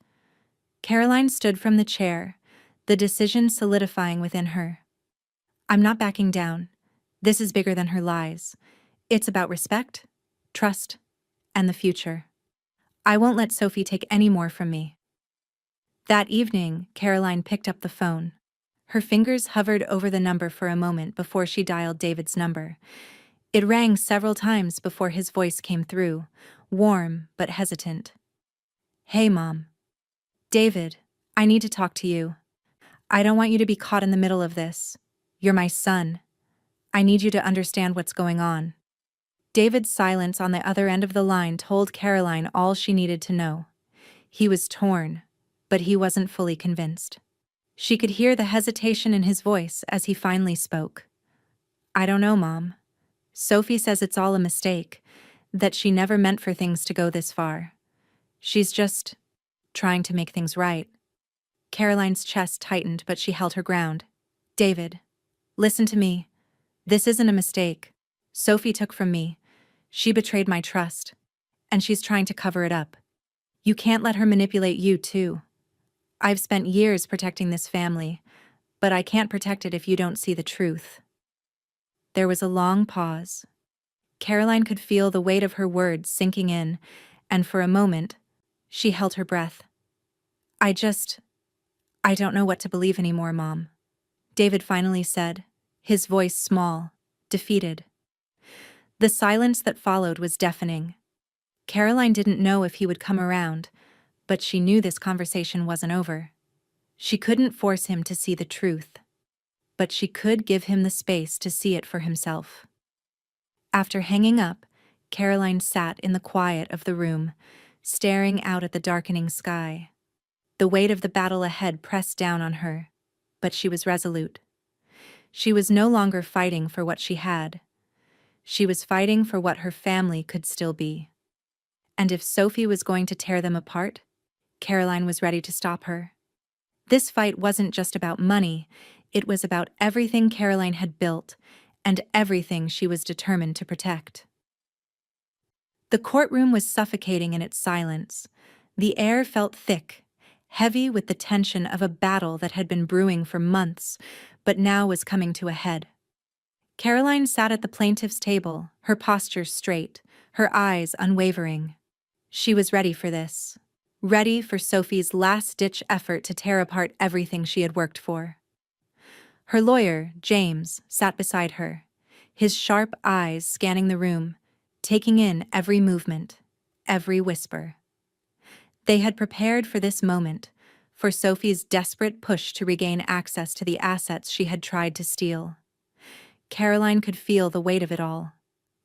Caroline stood from the chair, the decision solidifying within her. "I'm not backing down. This is bigger than her lies. It's about respect, trust, and the future. I won't let Sophie take any more from me." That evening, Caroline picked up the phone. Her fingers hovered over the number for a moment before she dialed David's number. It rang several times before his voice came through, warm but hesitant. "Hey, Mom. David, I need to talk to you. I don't want you to be caught in the middle of this. You're my son. I need you to understand what's going on." David's silence on the other end of the line told Caroline all she needed to know. He was torn, but he wasn't fully convinced. She could hear the hesitation in his voice as he finally spoke. "I don't know, Mom. Sophie says it's all a mistake, that she never meant for things to go this far. She's just trying to make things right." Caroline's chest tightened, but she held her ground. "David, listen to me. This isn't a mistake. Sophie took from me. She betrayed my trust, and she's trying to cover it up. You can't let her manipulate you, too. I've spent years protecting this family, but I can't protect it if you don't see the truth." There was a long pause. Caroline could feel the weight of her words sinking in, and for a moment, she held her breath. I don't know what to believe anymore, Mom," David finally said, his voice small, defeated. The silence that followed was deafening. Caroline didn't know if he would come around, but she knew this conversation wasn't over. She couldn't force him to see the truth, but she could give him the space to see it for himself. After hanging up, Caroline sat in the quiet of the room, staring out at the darkening sky. The weight of the battle ahead pressed down on her, but she was resolute. She was no longer fighting for what she had. She was fighting for what her family could still be. And if Sophie was going to tear them apart, Caroline was ready to stop her. This fight wasn't just about money, it was about everything Caroline had built and everything she was determined to protect. The courtroom was suffocating in its silence. The air felt thick, heavy with the tension of a battle that had been brewing for months, but now was coming to a head. Caroline sat at the plaintiff's table, her posture straight, her eyes unwavering. She was ready for this. Ready for Sophie's last-ditch effort to tear apart everything she had worked for. Her lawyer, James, sat beside her, his sharp eyes scanning the room, taking in every movement, every whisper. They had prepared for this moment, for Sophie's desperate push to regain access to the assets she had tried to steal. Caroline could feel the weight of it all.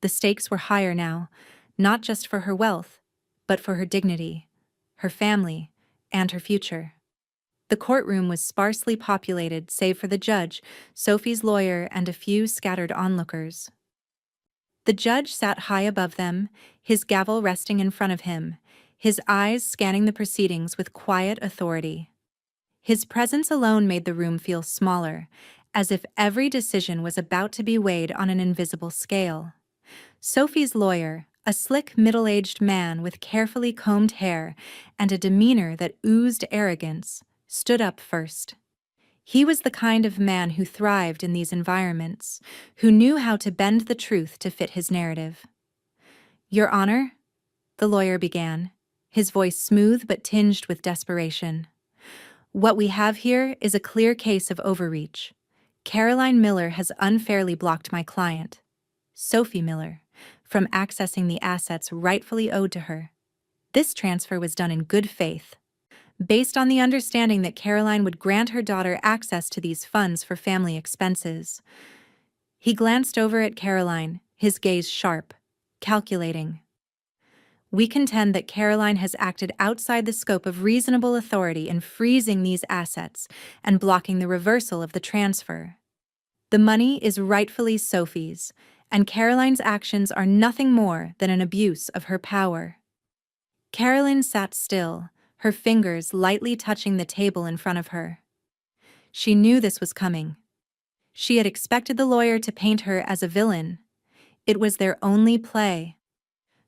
The stakes were higher now, not just for her wealth, but for her dignity, her family, and her future. The courtroom was sparsely populated save for the judge, Sophie's lawyer, and a few scattered onlookers. The judge sat high above them, his gavel resting in front of him, his eyes scanning the proceedings with quiet authority. His presence alone made the room feel smaller, as if every decision was about to be weighed on an invisible scale. Sophie's lawyer, a slick middle-aged man with carefully combed hair and a demeanor that oozed arrogance, stood up first. He was the kind of man who thrived in these environments, who knew how to bend the truth to fit his narrative. "Your Honor," the lawyer began, his voice smooth but tinged with desperation. "What we have here is a clear case of overreach. Caroline Miller has unfairly blocked my client, Sophie Miller, from accessing the assets rightfully owed to her. This transfer was done in good faith, based on the understanding that Caroline would grant her daughter access to these funds for family expenses." He glanced over at Caroline, his gaze sharp, calculating. "We contend that Caroline has acted outside the scope of reasonable authority in freezing these assets and blocking the reversal of the transfer. The money is rightfully Sophie's, and Caroline's actions are nothing more than an abuse of her power." Caroline sat still, her fingers lightly touching the table in front of her. She knew this was coming. She had expected the lawyer to paint her as a villain. It was their only play.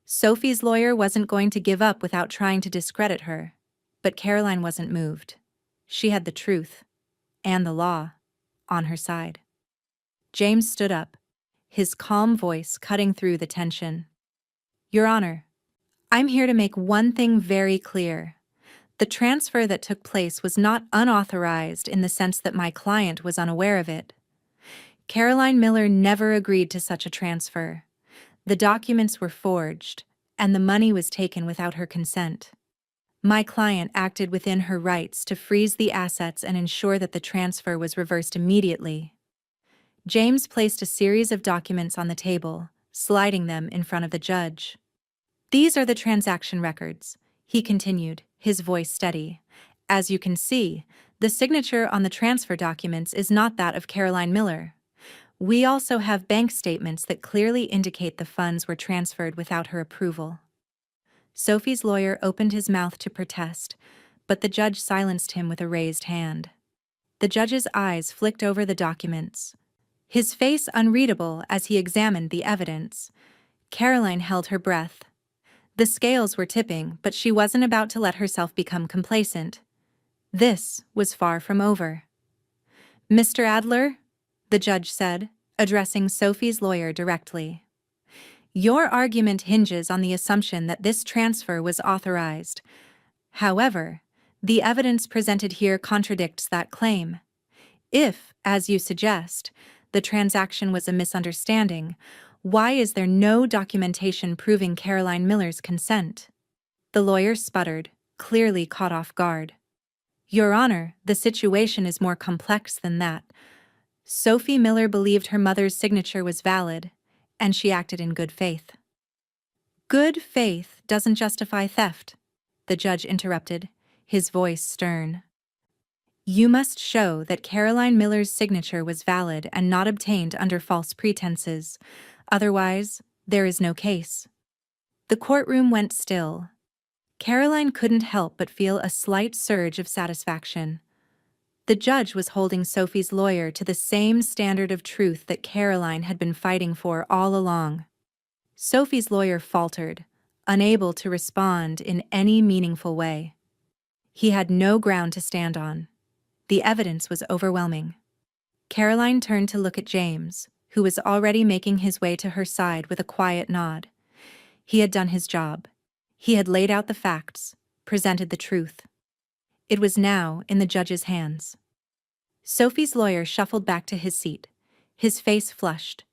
Sophie's lawyer wasn't going to give up without trying to discredit her, but Caroline wasn't moved. She had the truth, and the law, on her side. James stood up, his calm voice cutting through the tension. "Your Honor, I'm here to make one thing very clear. The transfer that took place was not unauthorized in the sense that my client was unaware of it. Caroline Miller never agreed to such a transfer. The documents were forged, and the money was taken without her consent. My client acted within her rights to freeze the assets and ensure that the transfer was reversed immediately." James placed a series of documents on the table, sliding them in front of the judge. "These are the transaction records," he continued, his voice steady. "As you can see, the signature on the transfer documents is not that of Caroline Miller. We also have bank statements that clearly indicate the funds were transferred without her approval." Sophie's lawyer opened his mouth to protest, but the judge silenced him with a raised hand. The judge's eyes flicked over the documents, his face unreadable as he examined the evidence. Caroline held her breath. The scales were tipping, but she wasn't about to let herself become complacent. This was far from over. "Mr. Adler," the judge said, addressing Sophie's lawyer directly, "your argument hinges on the assumption that this transfer was authorized. However, the evidence presented here contradicts that claim. If, as you suggest, the transaction was a misunderstanding, why is there no documentation proving Caroline Miller's consent?" The lawyer sputtered, clearly caught off guard. "Your Honor, the situation is more complex than that. Sophie Miller believed her mother's signature was valid, and she acted in good faith." "Good faith doesn't justify theft," the judge interrupted, his voice stern. "You must show that Caroline Miller's signature was valid and not obtained under false pretenses. Otherwise, there is no case." The courtroom went still. Caroline couldn't help but feel a slight surge of satisfaction. The judge was holding Sophie's lawyer to the same standard of truth that Caroline had been fighting for all along. Sophie's lawyer faltered, unable to respond in any meaningful way. He had no ground to stand on. The evidence was overwhelming. Caroline turned to look at James, who was already making his way to her side with a quiet nod. He had done his job. He had laid out the facts, presented the truth. It was now in the judge's hands. Sophie's lawyer shuffled back to his seat, his face flushed,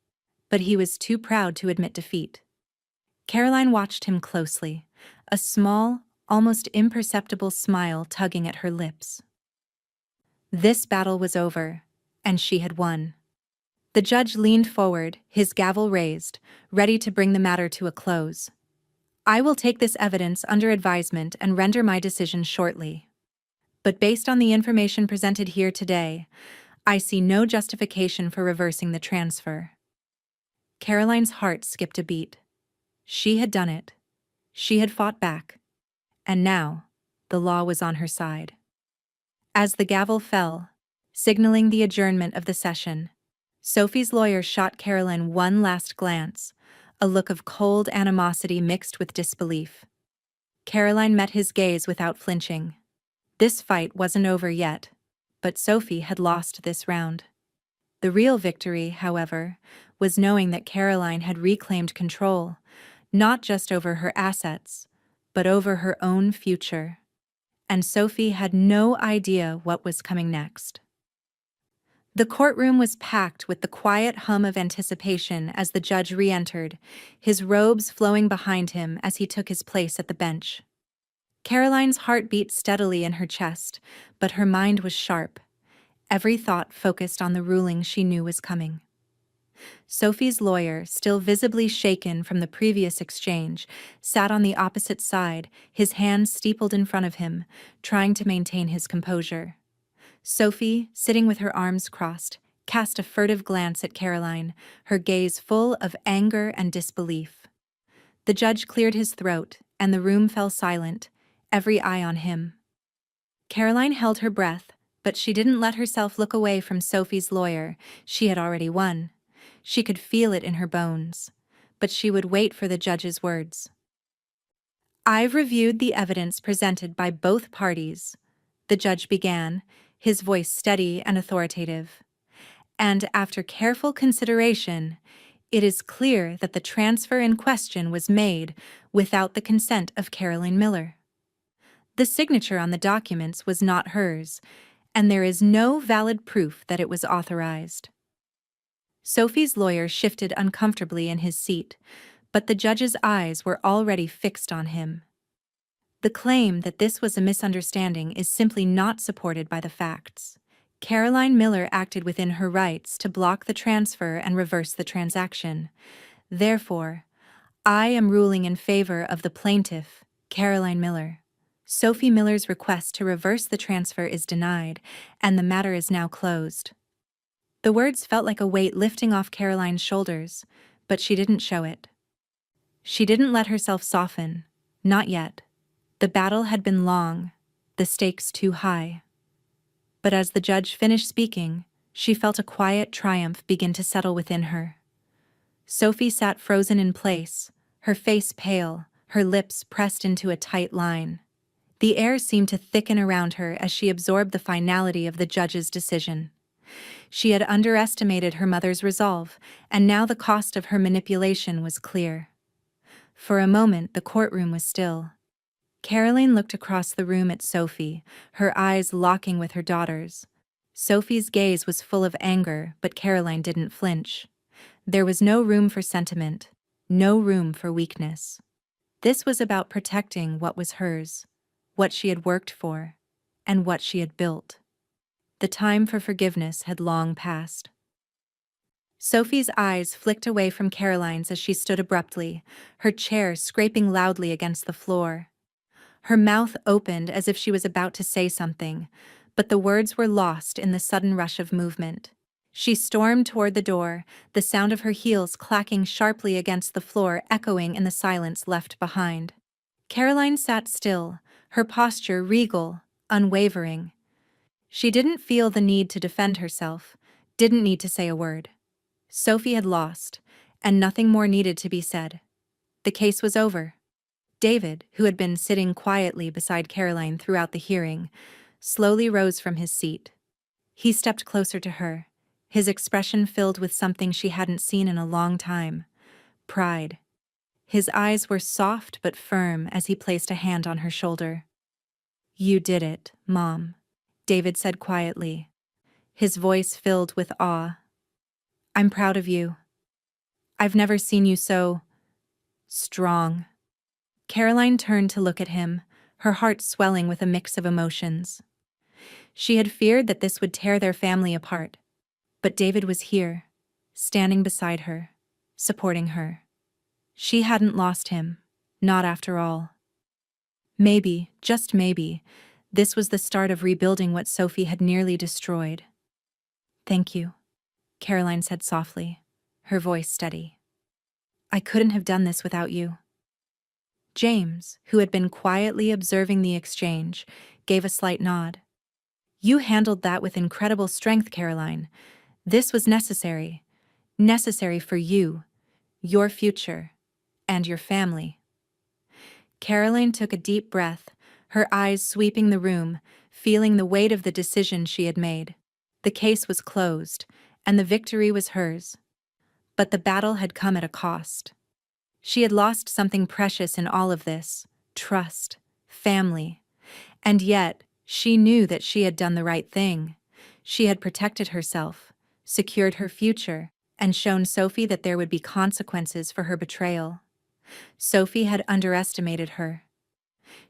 but he was too proud to admit defeat. Caroline watched him closely, a small, almost imperceptible smile tugging at her lips. This battle was over, and she had won. The judge leaned forward, his gavel raised, ready to bring the matter to a close. "I will take this evidence under advisement and render my decision shortly. But based on the information presented here today, I see no justification for reversing the transfer." Caroline's heart skipped a beat. She had done it. She had fought back. And now, the law was on her side. As the gavel fell, signaling the adjournment of the session, Sophie's lawyer shot Caroline one last glance, a look of cold animosity mixed with disbelief. Caroline met his gaze without flinching. This fight wasn't over yet, but Sophie had lost this round. The real victory, however, was knowing that Caroline had reclaimed control, not just over her assets, but over her own future. And Sophie had no idea what was coming next. The courtroom was packed with the quiet hum of anticipation as the judge re-entered, his robes flowing behind him as he took his place at the bench. Caroline's heart beat steadily in her chest, but her mind was sharp, every thought focused on the ruling she knew was coming. Sophie's lawyer, still visibly shaken from the previous exchange, sat on the opposite side, his hands steepled in front of him, trying to maintain his composure. Sophie, sitting with her arms crossed, cast a furtive glance at Caroline, her gaze full of anger and disbelief. The judge cleared his throat, and the room fell silent, every eye on him. Caroline held her breath, but she didn't let herself look away from Sophie's lawyer. She had already won. She could feel it in her bones, but she would wait for the judge's words. "I've reviewed the evidence presented by both parties," the judge began, his voice steady and authoritative. "And after careful consideration, it is clear that the transfer in question was made without the consent of Caroline Miller. The signature on the documents was not hers, and there is no valid proof that it was authorized." Sophie's lawyer shifted uncomfortably in his seat, but the judge's eyes were already fixed on him. The claim that this was a misunderstanding is simply not supported by the facts. Caroline Miller acted within her rights to block the transfer and reverse the transaction. Therefore, I am ruling in favor of the plaintiff, Caroline Miller. Sophie Miller's request to reverse the transfer is denied, and the matter is now closed. The words felt like a weight lifting off Caroline's shoulders, but she didn't show it. She didn't let herself soften, not yet. The battle had been long, the stakes too high. But as the judge finished speaking, she felt a quiet triumph begin to settle within her. Sophie sat frozen in place, her face pale, her lips pressed into a tight line. The air seemed to thicken around her as she absorbed the finality of the judge's decision. She had underestimated her mother's resolve, and now the cost of her manipulation was clear. For a moment, the courtroom was still. Caroline looked across the room at Sophie, her eyes locking with her daughter's. Sophie's gaze was full of anger, but Caroline didn't flinch. There was no room for sentiment, no room for weakness. This was about protecting what was hers, what she had worked for, and what she had built. The time for forgiveness had long passed. Sophie's eyes flicked away from Caroline's as she stood abruptly, her chair scraping loudly against the floor. Her mouth opened as if she was about to say something, but the words were lost in the sudden rush of movement. She stormed toward the door, the sound of her heels clacking sharply against the floor echoing in the silence left behind. Caroline sat still, her posture regal, unwavering. She didn't feel the need to defend herself, didn't need to say a word. Sophie had lost, and nothing more needed to be said. The case was over. David, who had been sitting quietly beside Caroline throughout the hearing, slowly rose from his seat. He stepped closer to her, his expression filled with something she hadn't seen in a long time: pride. His eyes were soft but firm as he placed a hand on her shoulder. "You did it, Mom," David said quietly, his voice filled with awe. "I'm proud of you. I've never seen you so strong." Caroline turned to look at him, her heart swelling with a mix of emotions. She had feared that this would tear their family apart, but David was here, standing beside her, supporting her. She hadn't lost him, not after all. Maybe, just maybe, this was the start of rebuilding what Sophie had nearly destroyed. "Thank you," Caroline said softly, her voice steady. "I couldn't have done this without you." James, who had been quietly observing the exchange, gave a slight nod. "You handled that with incredible strength, Caroline. This was necessary. Necessary for you, your future, and your family." Caroline took a deep breath, her eyes sweeping the room, feeling the weight of the decision she had made. The case was closed, and the victory was hers. But the battle had come at a cost. She had lost something precious in all of this: trust, family. And yet, she knew that she had done the right thing. She had protected herself, secured her future, and shown Sophie that there would be consequences for her betrayal. Sophie had underestimated her.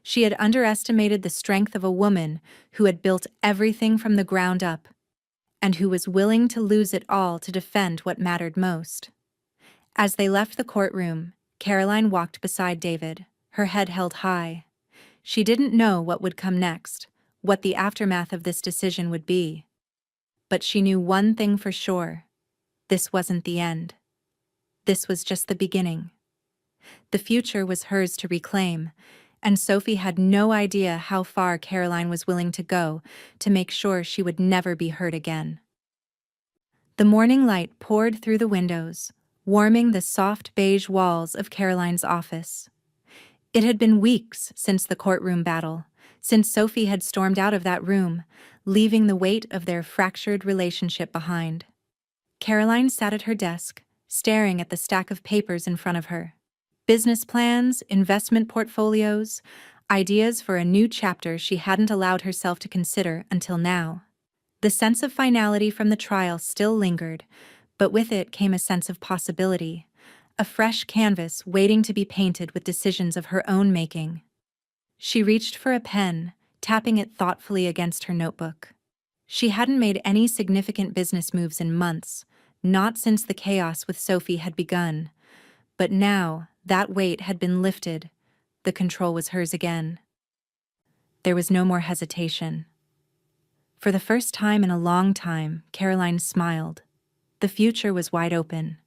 She had underestimated the strength of a woman who had built everything from the ground up, and who was willing to lose it all to defend what mattered most. As they left the courtroom, Caroline walked beside David, her head held high. She didn't know what would come next, what the aftermath of this decision would be. But she knew one thing for sure: this wasn't the end. This was just the beginning. The future was hers to reclaim, and Sophie had no idea how far Caroline was willing to go to make sure she would never be hurt again. The morning light poured through the windows, warming the soft beige walls of Caroline's office. It had been weeks since the courtroom battle, since Sophie had stormed out of that room, leaving the weight of their fractured relationship behind. Caroline sat at her desk, staring at the stack of papers in front of her. Business plans, investment portfolios, ideas for a new chapter she hadn't allowed herself to consider until now. The sense of finality from the trial still lingered, but with it came a sense of possibility, a fresh canvas waiting to be painted with decisions of her own making. She reached for a pen, tapping it thoughtfully against her notebook. She hadn't made any significant business moves in months, not since the chaos with Sophie had begun. But now, that weight had been lifted. The control was hers again. There was no more hesitation. For the first time in a long time, Caroline smiled. The future was wide open,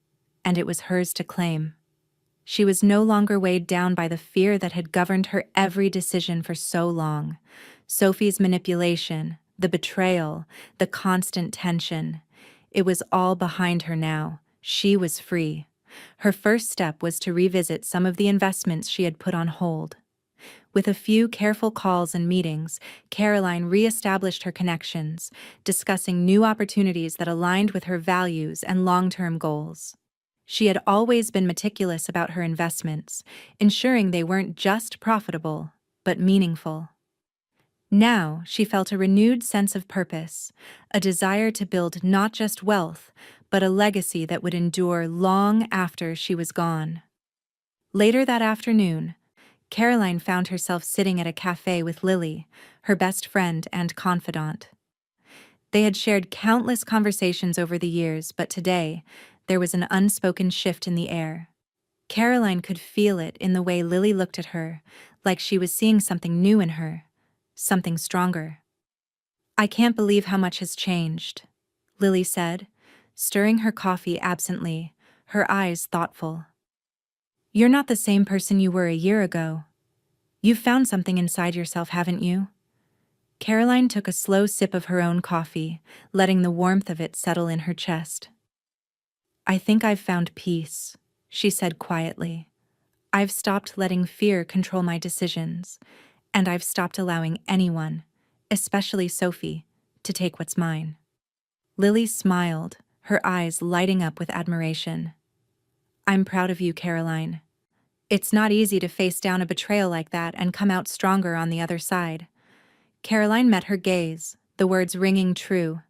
and it was hers to claim. She was no longer weighed down by the fear that had governed her every decision for so long. Sophie's manipulation, the betrayal, the constant tension. It was all behind her now. She was free. Her first step was to revisit some of the investments she had put on hold. With a few careful calls and meetings, Caroline re-established her connections, discussing new opportunities that aligned with her values and long-term goals. She had always been meticulous about her investments, ensuring they weren't just profitable, but meaningful. Now she felt a renewed sense of purpose, a desire to build not just wealth, but a legacy that would endure long after she was gone. Later that afternoon, Caroline found herself sitting at a cafe with Lily, her best friend and confidant. They had shared countless conversations over the years, but today, there was an unspoken shift in the air. Caroline could feel it in the way Lily looked at her, like she was seeing something new in her, something stronger. "I can't believe how much has changed," Lily said, stirring her coffee absently, her eyes thoughtful. "You're not the same person you were a year ago. You've found something inside yourself, haven't you?" Caroline took a slow sip of her own coffee, letting the warmth of it settle in her chest. "I think I've found peace," she said quietly. "I've stopped letting fear control my decisions, and I've stopped allowing anyone, especially Sophie, to take what's mine." Lily smiled, her eyes lighting up with admiration. "I'm proud of you, Caroline. It's not easy to face down a betrayal like that and come out stronger on the other side." Caroline met her gaze, the words ringing true.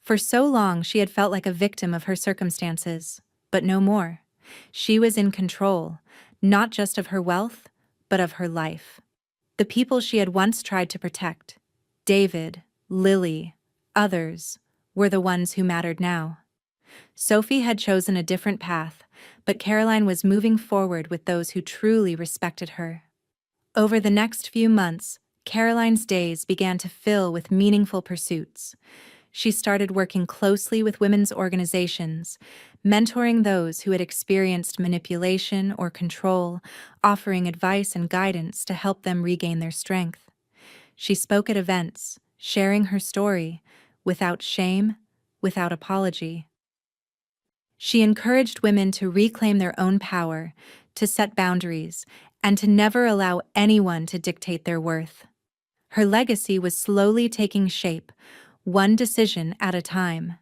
For so long she had felt like a victim of her circumstances, but no more. She was in control, not just of her wealth, but of her life. The people she had once tried to protect, David, Lily, others, were the ones who mattered now. Sophie had chosen a different path, but Caroline was moving forward with those who truly respected her. Over the next few months, Caroline's days began to fill with meaningful pursuits. She started working closely with women's organizations, mentoring those who had experienced manipulation or control, offering advice and guidance to help them regain their strength. She spoke at events, sharing her story, without shame, without apology. She encouraged women to reclaim their own power, to set boundaries, and to never allow anyone to dictate their worth. Her legacy was slowly taking shape, one decision at a time.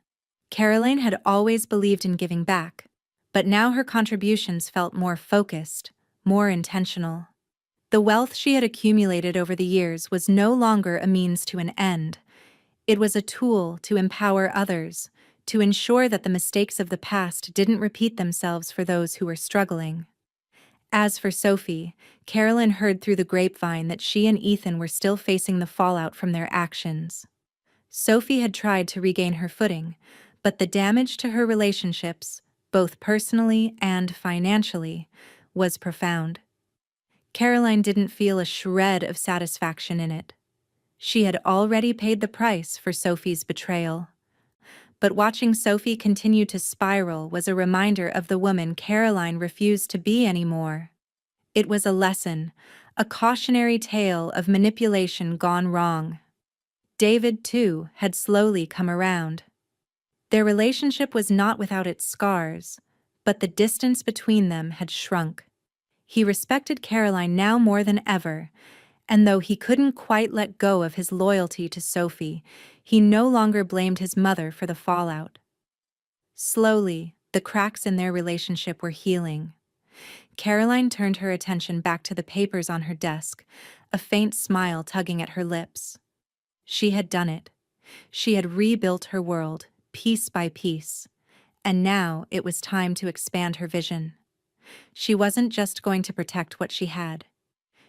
Caroline had always believed in giving back, but now her contributions felt more focused, more intentional. The wealth she had accumulated over the years was no longer a means to an end. It was a tool to empower others, to ensure that the mistakes of the past didn't repeat themselves for those who were struggling. As for Sophie, Caroline heard through the grapevine that she and Ethan were still facing the fallout from their actions. Sophie had tried to regain her footing, but the damage to her relationships, both personally and financially, was profound. Caroline didn't feel a shred of satisfaction in it. She had already paid the price for Sophie's betrayal. But watching Sophie continue to spiral was a reminder of the woman Caroline refused to be anymore. It was a lesson, a cautionary tale of manipulation gone wrong. David, too, had slowly come around. Their relationship was not without its scars, but the distance between them had shrunk. He respected Caroline now more than ever, and though he couldn't quite let go of his loyalty to Sophie, he no longer blamed his mother for the fallout. Slowly, the cracks in their relationship were healing. Caroline turned her attention back to the papers on her desk, a faint smile tugging at her lips. She had done it. She had rebuilt her world, piece by piece, and now it was time to expand her vision. She wasn't just going to protect what she had.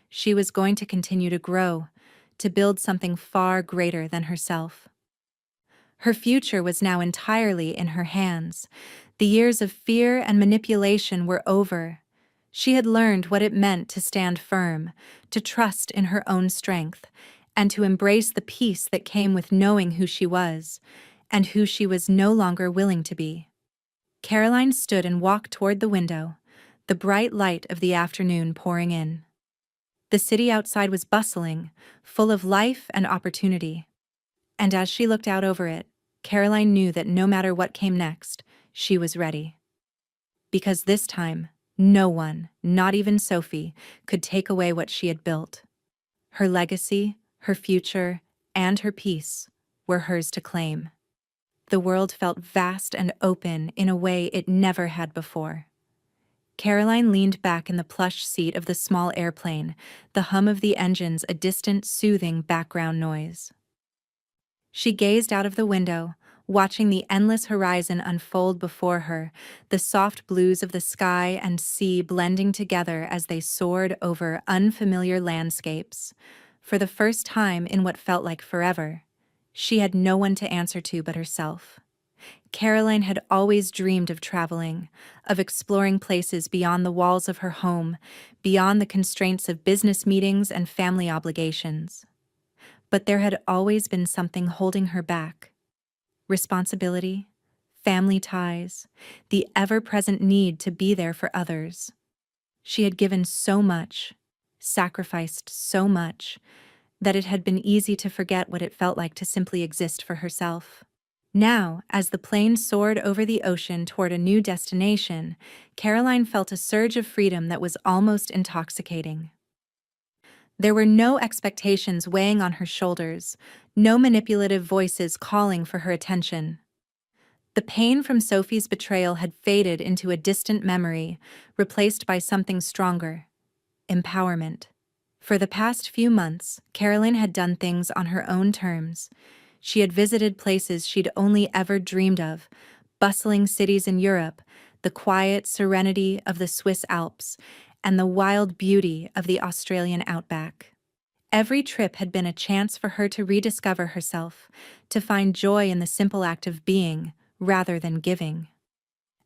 She was going to continue to grow, to build something far greater than herself. Her future was now entirely in her hands. The years of fear and manipulation were over. She had learned what it meant to stand firm, to trust in her own strength, and to embrace the peace that came with knowing who she was, and who she was no longer willing to be. Caroline stood and walked toward the window, the bright light of the afternoon pouring in. The city outside was bustling, full of life and opportunity. And as she looked out over it, Caroline knew that no matter what came next, she was ready. Because this time, no one, not even Sophie, could take away what she had built. Her legacy, her future, and her peace were hers to claim. The world felt vast and open in a way it never had before. Caroline leaned back in the plush seat of the small airplane, the hum of the engines a distant, soothing background noise. She gazed out of the window, watching the endless horizon unfold before her, the soft blues of the sky and sea blending together as they soared over unfamiliar landscapes. For the first time in what felt like forever, she had no one to answer to but herself. Caroline had always dreamed of traveling, of exploring places beyond the walls of her home, beyond the constraints of business meetings and family obligations. But there had always been something holding her back: responsibility, family ties, the ever-present need to be there for others. She had given so much, sacrificed so much, that it had been easy to forget what it felt like to simply exist for herself. Now, as the plane soared over the ocean toward a new destination, Caroline felt a surge of freedom that was almost intoxicating. There were no expectations weighing on her shoulders, no manipulative voices calling for her attention. The pain from Sophie's betrayal had faded into a distant memory, replaced by something stronger: empowerment. For the past few months, Caroline had done things on her own terms. She had visited places she'd only ever dreamed of: bustling cities in Europe, the quiet serenity of the Swiss Alps, and the wild beauty of the Australian outback. Every trip had been a chance for her to rediscover herself, to find joy in the simple act of being, rather than giving.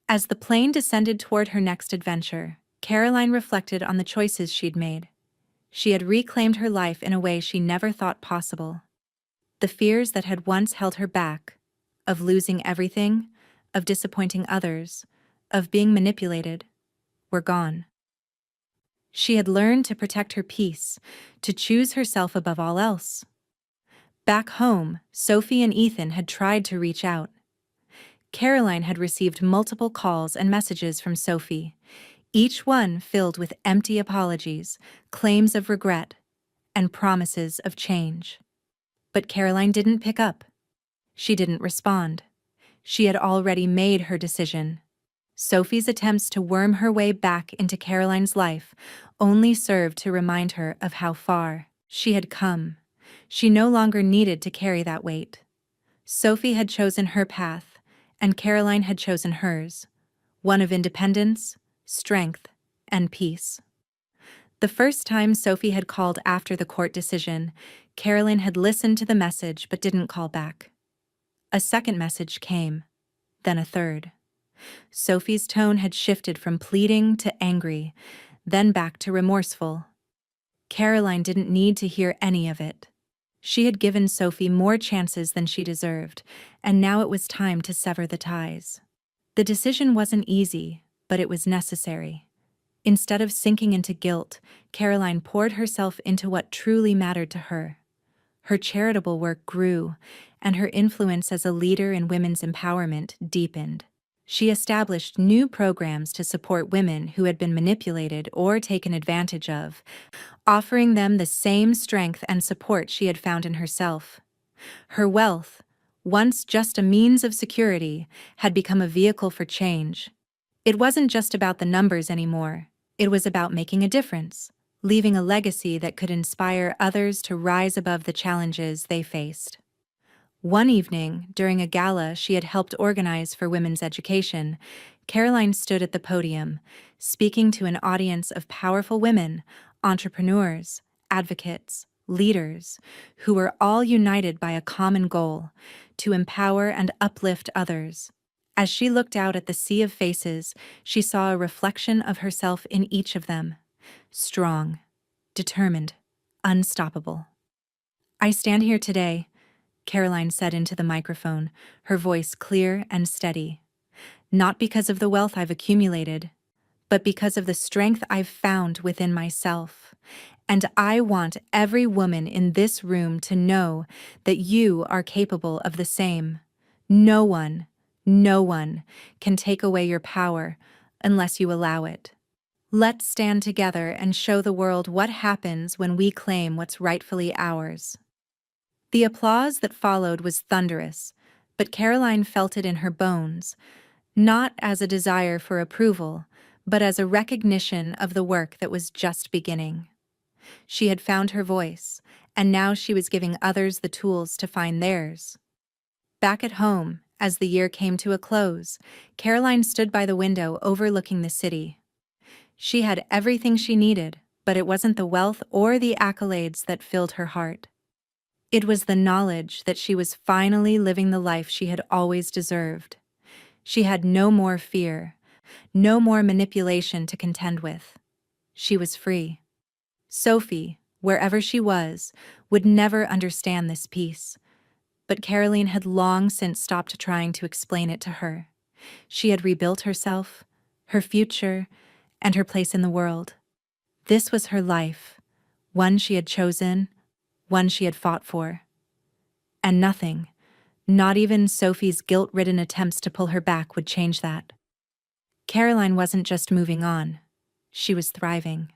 As the plane descended toward her next adventure, Caroline reflected on the choices she'd made. She had reclaimed her life in a way she never thought possible. The fears that had once held her back, of losing everything, of disappointing others, of being manipulated, were gone. She had learned to protect her peace, to choose herself above all else. Back home, Sophie and Ethan had tried to reach out. Caroline had received multiple calls and messages from Sophie, each one filled with empty apologies, claims of regret, and promises of change. But Caroline didn't pick up. She didn't respond. She had already made her decision. Sophie's attempts to worm her way back into Caroline's life only served to remind her of how far she had come. She no longer needed to carry that weight. Sophie had chosen her path, and Caroline had chosen hers, one of independence, strength, and peace. The first time Sophie had called after the court decision, Caroline had listened to the message but didn't call back. A second message came, then a third. Sophie's tone had shifted from pleading to angry, then back to remorseful. Caroline didn't need to hear any of it. She had given Sophie more chances than she deserved, and now it was time to sever the ties. The decision wasn't easy, but it was necessary. Instead of sinking into guilt, Caroline poured herself into what truly mattered to her. Her charitable work grew, and her influence as a leader in women's empowerment deepened. She established new programs to support women who had been manipulated or taken advantage of, offering them the same strength and support she had found in herself. Her wealth, once just a means of security, had become a vehicle for change. It wasn't just about the numbers anymore. It was about making a difference, leaving a legacy that could inspire others to rise above the challenges they faced. One evening, during a gala she had helped organize for women's education, Caroline stood at the podium, speaking to an audience of powerful women, entrepreneurs, advocates, leaders, who were all united by a common goal: to empower and uplift others. As she looked out at the sea of faces, she saw a reflection of herself in each of them: strong, determined, unstoppable. "I stand here today," Caroline said into the microphone, her voice clear and steady, "not because of the wealth I've accumulated, but because of the strength I've found within myself. And I want every woman in this room to know that you are capable of the same. No one can take away your power unless you allow it. Let's stand together and show the world what happens when we claim what's rightfully ours." The applause that followed was thunderous, but Caroline felt it in her bones, not as a desire for approval, but as a recognition of the work that was just beginning. She had found her voice, and now she was giving others the tools to find theirs. Back at home, as the year came to a close, Caroline stood by the window overlooking the city. She had everything she needed, but it wasn't the wealth or the accolades that filled her heart. It was the knowledge that she was finally living the life she had always deserved. She had no more fear, no more manipulation to contend with. She was free. Sophie, wherever she was, would never understand this peace, but Caroline had long since stopped trying to explain it to her. She had rebuilt herself, her future, and her place in the world. This was her life, one she had chosen, one she had fought for. And nothing, not even Sophie's guilt-ridden attempts to pull her back, would change that. Caroline wasn't just moving on, she was thriving.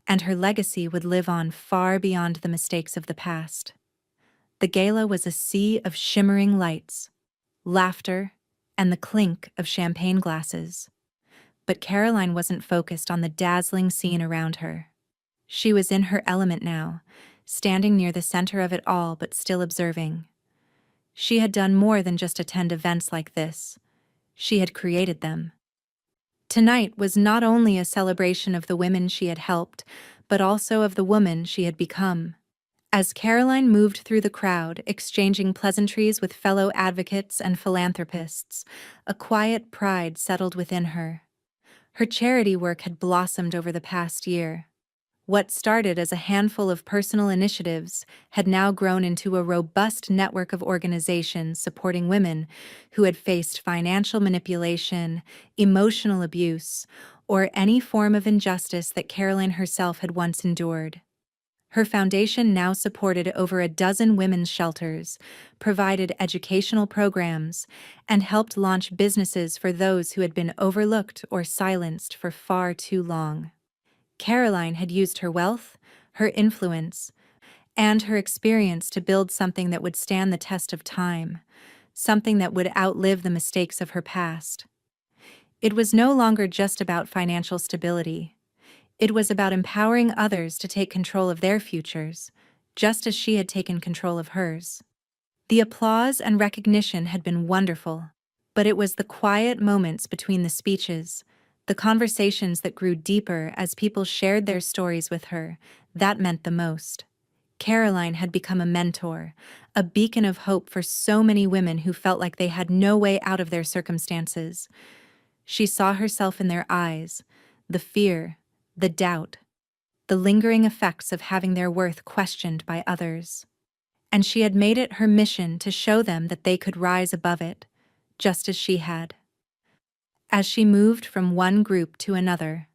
And her legacy would live on far beyond the mistakes of the past. The gala was a sea of shimmering lights, laughter, and the clink of champagne glasses. But Caroline wasn't focused on the dazzling scene around her. She was in her element now, standing near the center of it all but still observing. She had done more than just attend events like this. She had created them. Tonight was not only a celebration of the women she had helped, but also of the woman she had become. As Caroline moved through the crowd, exchanging pleasantries with fellow advocates and philanthropists, a quiet pride settled within her. Her charity work had blossomed over the past year. What started as a handful of personal initiatives had now grown into a robust network of organizations supporting women who had faced financial manipulation, emotional abuse, or any form of injustice that Caroline herself had once endured. Her foundation now supported over a dozen women's shelters, provided educational programs, and helped launch businesses for those who had been overlooked or silenced for far too long. Caroline had used her wealth, her influence, and her experience to build something that would stand the test of time, something that would outlive the mistakes of her past. It was no longer just about financial stability. It was about empowering others to take control of their futures, just as she had taken control of hers. The applause and recognition had been wonderful, but it was the quiet moments between the speeches, the conversations that grew deeper as people shared their stories with her, that meant the most. Caroline had become a mentor, a beacon of hope for so many women who felt like they had no way out of their circumstances. She saw herself in their eyes, the fear, the doubt, the lingering effects of having their worth questioned by others. And she had made it her mission to show them that they could rise above it, just as she had. As she moved from one group to another,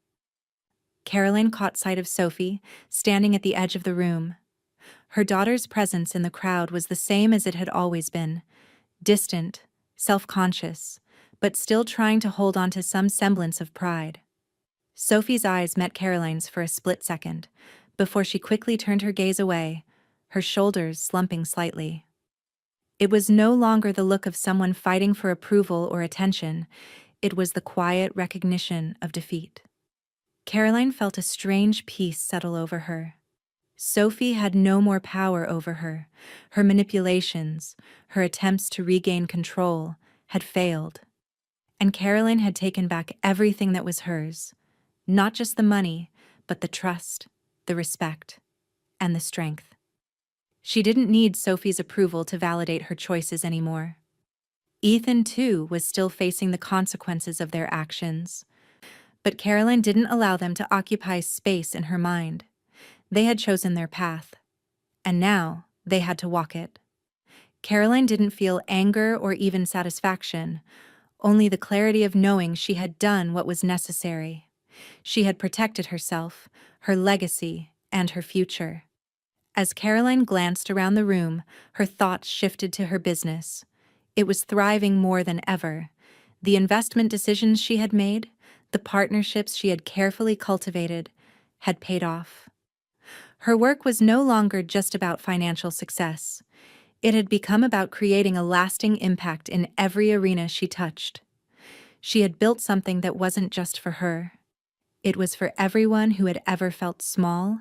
Caroline caught sight of Sophie, standing at the edge of the room. Her daughter's presence in the crowd was the same as it had always been, distant, self-conscious, but still trying to hold on to some semblance of pride. Sophie's eyes met Caroline's for a split second, before she quickly turned her gaze away, her shoulders slumping slightly. It was no longer the look of someone fighting for approval or attention. It was the quiet recognition of defeat. Caroline felt a strange peace settle over her. Sophie had no more power over her. Her manipulations, her attempts to regain control, had failed. And Caroline had taken back everything that was hers. Not just the money, but the trust, the respect, and the strength. She didn't need Sophie's approval to validate her choices anymore. Ethan, too, was still facing the consequences of their actions. But Caroline didn't allow them to occupy space in her mind. They had chosen their path, and now they had to walk it. Caroline didn't feel anger or even satisfaction, only the clarity of knowing she had done what was necessary. She had protected herself, her legacy, and her future. As Caroline glanced around the room, her thoughts shifted to her business. It was thriving more than ever. The investment decisions she had made, the partnerships she had carefully cultivated, had paid off. Her work was no longer just about financial success. It had become about creating a lasting impact in every arena she touched. She had built something that wasn't just for her. It was for everyone who had ever felt small,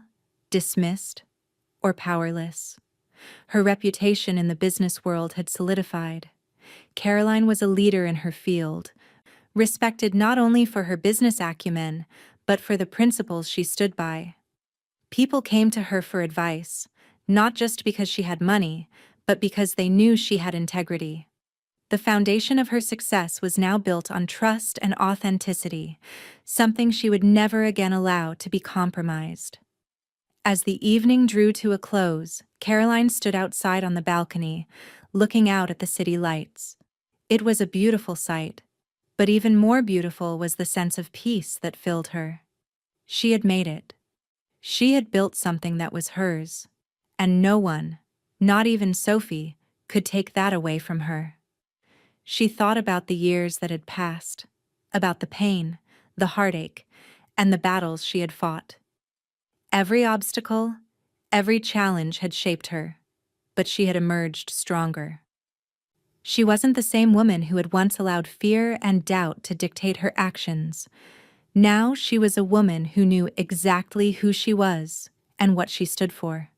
dismissed, or powerless. Her reputation in the business world had solidified. Caroline was a leader in her field, respected not only for her business acumen, but for the principles she stood by. People came to her for advice, not just because she had money, but because they knew she had integrity. The foundation of her success was now built on trust and authenticity, something she would never again allow to be compromised. As the evening drew to a close, Caroline stood outside on the balcony, looking out at the city lights. It was a beautiful sight, but even more beautiful was the sense of peace that filled her. She had made it. She had built something that was hers, and no one, not even Sophie, could take that away from her. She thought about the years that had passed, about the pain, the heartache, and the battles she had fought. Every obstacle, every challenge had shaped her, but she had emerged stronger. She wasn't the same woman who had once allowed fear and doubt to dictate her actions. Now she was a woman who knew exactly who she was and what she stood for.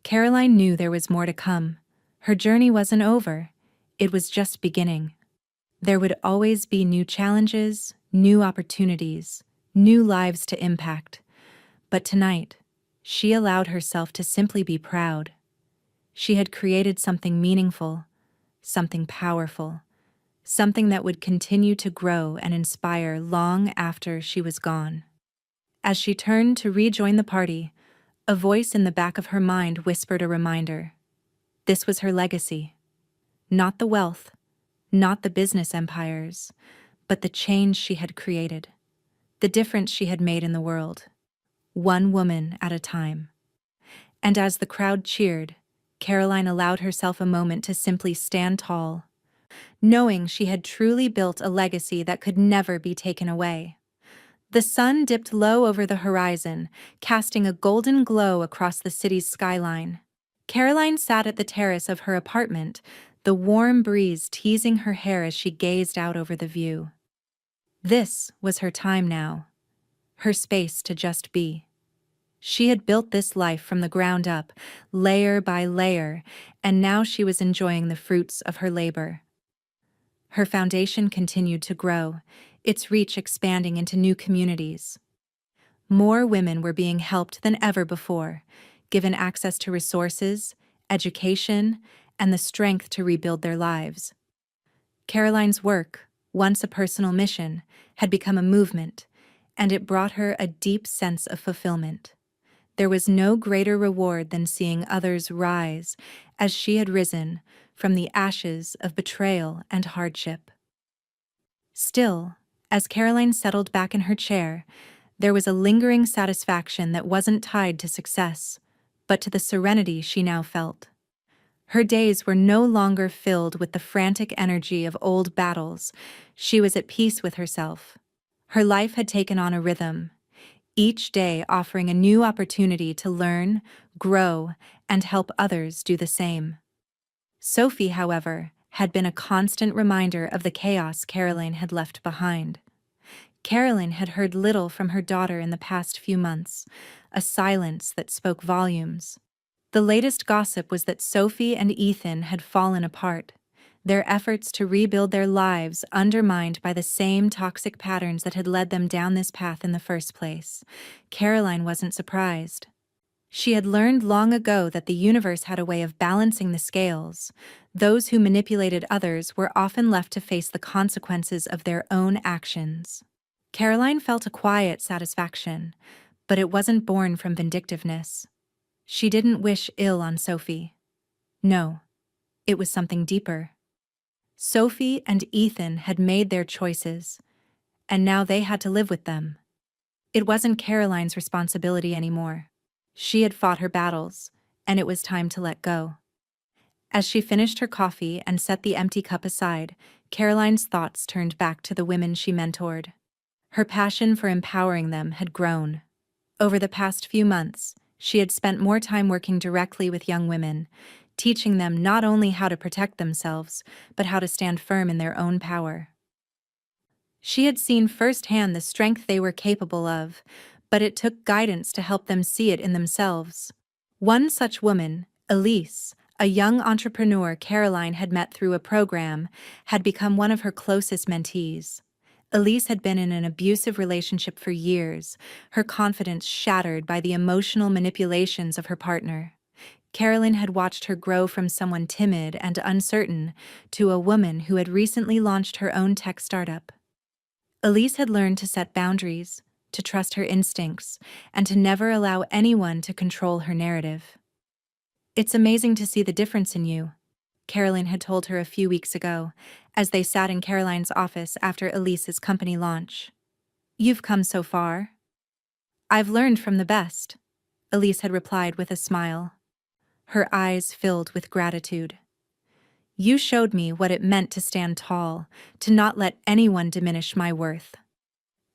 Caroline knew there was more to come. Her journey wasn't over. It was just beginning. There would always be new challenges, new opportunities, new lives to impact. But tonight, she allowed herself to simply be proud. She had created something meaningful, something powerful, something that would continue to grow and inspire long after she was gone. As she turned to rejoin the party, a voice in the back of her mind whispered a reminder. This was her legacy. Not the wealth, not the business empires, but the change she had created, the difference she had made in the world, one woman at a time. And as the crowd cheered, Caroline allowed herself a moment to simply stand tall, knowing she had truly built a legacy that could never be taken away. The sun dipped low over the horizon, casting a golden glow across the city's skyline. Caroline sat at the terrace of her apartment, the warm breeze teasing her hair as she gazed out over the view. This was her time now, her space to just be. She had built this life from the ground up, layer by layer, and now she was enjoying the fruits of her labor. Her foundation continued to grow, its reach expanding into new communities. More women were being helped than ever before, given access to resources, education, and the strength to rebuild their lives. Caroline's work, once a personal mission, had become a movement, and it brought her a deep sense of fulfillment. There was no greater reward than seeing others rise as she had risen from the ashes of betrayal and hardship. Still, as Caroline settled back in her chair, there was a lingering satisfaction that wasn't tied to success, but to the serenity she now felt. Her days were no longer filled with the frantic energy of old battles. She was at peace with herself. Her life had taken on a rhythm, each day offering a new opportunity to learn, grow, and help others do the same. Sophie, however, had been a constant reminder of the chaos Caroline had left behind. Caroline had heard little from her daughter in the past few months, a silence that spoke volumes. The latest gossip was that Sophie and Ethan had fallen apart, their efforts to rebuild their lives undermined by the same toxic patterns that had led them down this path in the first place. Caroline wasn't surprised. She had learned long ago that the universe had a way of balancing the scales. Those who manipulated others were often left to face the consequences of their own actions. Caroline felt a quiet satisfaction, but it wasn't born from vindictiveness. She didn't wish ill on Sophie. No, it was something deeper. Sophie and Ethan had made their choices, and now they had to live with them. It wasn't Caroline's responsibility anymore. She had fought her battles, and it was time to let go. As she finished her coffee and set the empty cup aside, Caroline's thoughts turned back to the women she mentored. Her passion for empowering them had grown. Over the past few months, she had spent more time working directly with young women, teaching them not only how to protect themselves, but how to stand firm in their own power. She had seen firsthand the strength they were capable of, but it took guidance to help them see it in themselves. One such woman, Elise, a young entrepreneur Caroline had met through a program, had become one of her closest mentees. Elise had been in an abusive relationship for years, her confidence shattered by the emotional manipulations of her partner. Carolyn had watched her grow from someone timid and uncertain to a woman who had recently launched her own tech startup. Elise had learned to set boundaries, to trust her instincts, and to never allow anyone to control her narrative. "It's amazing to see the difference in you," Caroline had told her a few weeks ago, as they sat in Caroline's office after Elise's company launch. "You've come so far." "I've learned from the best," Elise had replied with a smile. Her eyes filled with gratitude. "You showed me what it meant to stand tall, to not let anyone diminish my worth."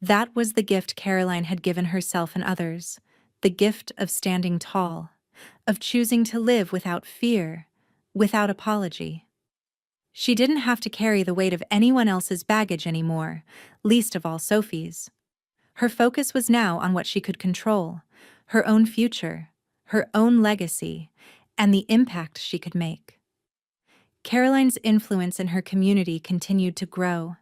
That was the gift Caroline had given herself and others, the gift of standing tall, of choosing to live without fear, without apology. She didn't have to carry the weight of anyone else's baggage anymore, least of all Sophie's. Her focus was now on what she could control, her own future, her own legacy, and the impact she could make. Caroline's influence in her community continued to grow.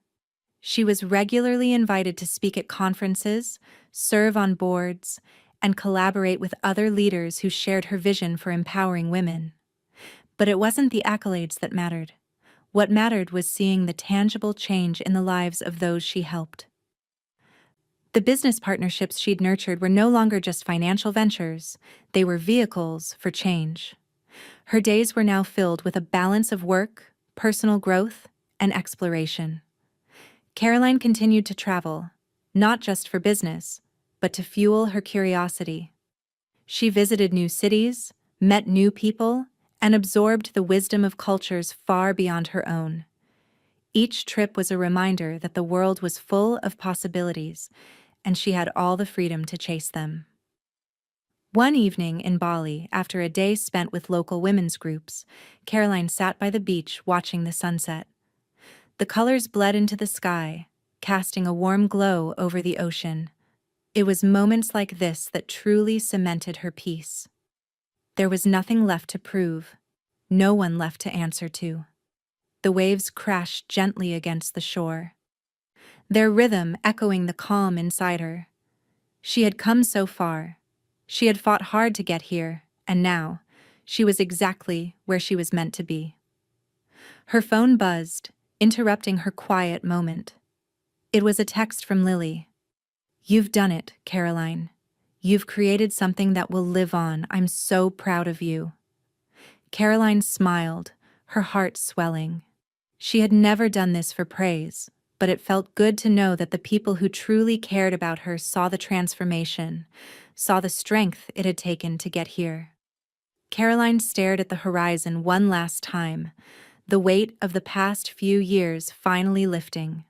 She was regularly invited to speak at conferences, serve on boards, and collaborate with other leaders who shared her vision for empowering women. But it wasn't the accolades that mattered. What mattered was seeing the tangible change in the lives of those she helped. The business partnerships she'd nurtured were no longer just financial ventures, they were vehicles for change. Her days were now filled with a balance of work, personal growth, and exploration. Caroline continued to travel, not just for business, but to fuel her curiosity. She visited new cities, met new people, and absorbed the wisdom of cultures far beyond her own. Each trip was a reminder that the world was full of possibilities, and she had all the freedom to chase them. One evening in Bali, after a day spent with local women's groups, Caroline sat by the beach watching the sunset. The colors bled into the sky, casting a warm glow over the ocean. It was moments like this that truly cemented her peace. There was nothing left to prove, no one left to answer to. The waves crashed gently against the shore, their rhythm echoing the calm inside her. She had come so far. She had fought hard to get here, and now, she was exactly where she was meant to be. Her phone buzzed, interrupting her quiet moment. It was a text from Lily. "You've done it, Caroline. You've created something that will live on. I'm so proud of you." Caroline smiled, her heart swelling. She had never done this for praise, but it felt good to know that the people who truly cared about her saw the transformation, saw the strength it had taken to get here. Caroline stared at the horizon one last time, the weight of the past few years finally lifting.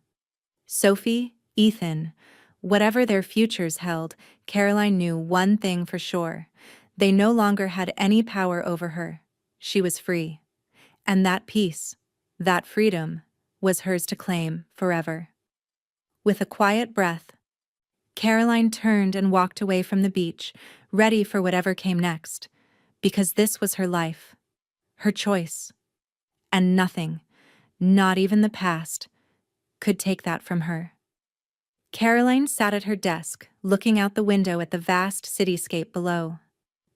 Sophie, Ethan, whatever their futures held, Caroline knew one thing for sure. They no longer had any power over her. She was free. And that peace, that freedom, was hers to claim forever. With a quiet breath, Caroline turned and walked away from the beach, ready for whatever came next, because this was her life, her choice, and nothing, not even the past, could take that from her. Caroline sat at her desk, looking out the window at the vast cityscape below.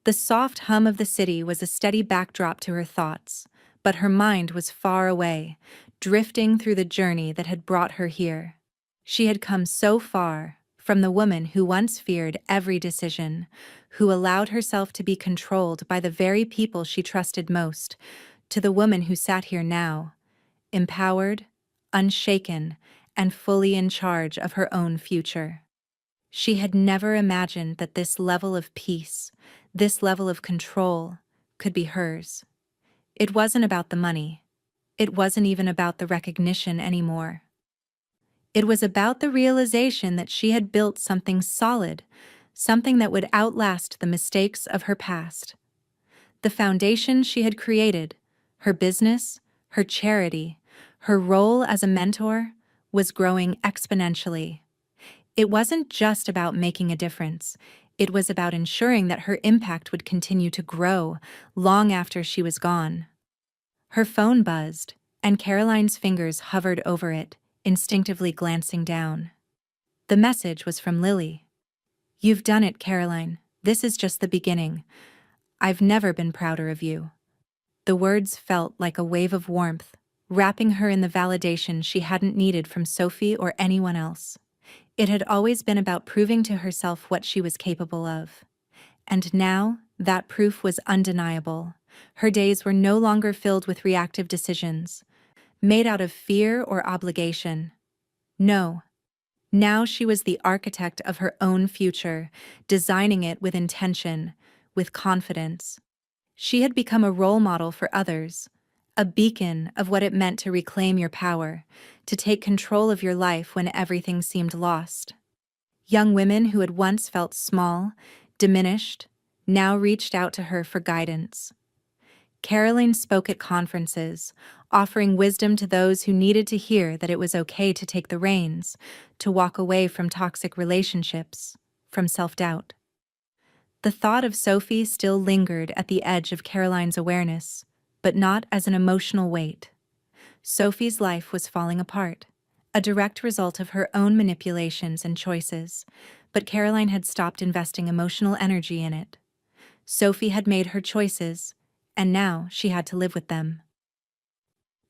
The soft hum of the city was a steady backdrop to her thoughts, but her mind was far away, drifting through the journey that had brought her here. She had come so far, from the woman who once feared every decision, who allowed herself to be controlled by the very people she trusted most, to the woman who sat here now, empowered, unshaken, and fully in charge of her own future. She had never imagined that this level of peace, this level of control, could be hers. It wasn't about the money. It wasn't even about the recognition anymore. It was about the realization that she had built something solid, something that would outlast the mistakes of her past. The foundation she had created, her business, her charity, her role as a mentor, was growing exponentially. It wasn't just about making a difference. It was about ensuring that her impact would continue to grow long after she was gone. Her phone buzzed, and Caroline's fingers hovered over it, instinctively glancing down. The message was from Lily. "You've done it, Caroline. This is just the beginning. I've never been prouder of you." The words felt like a wave of warmth, wrapping her in the validation she hadn't needed from Sophie or anyone else. It had always been about proving to herself what she was capable of. And now, that proof was undeniable. Her days were no longer filled with reactive decisions, made out of fear or obligation. No. Now she was the architect of her own future, designing it with intention, with confidence. She had become a role model for others, a beacon of what it meant to reclaim your power, to take control of your life when everything seemed lost. Young women who had once felt small, diminished, now reached out to her for guidance. Caroline spoke at conferences, offering wisdom to those who needed to hear that it was okay to take the reins, to walk away from toxic relationships, from self-doubt. The thought of Sophie still lingered at the edge of Caroline's awareness, but not as an emotional weight. Sophie's life was falling apart, a direct result of her own manipulations and choices, but Caroline had stopped investing emotional energy in it. Sophie had made her choices, and now she had to live with them.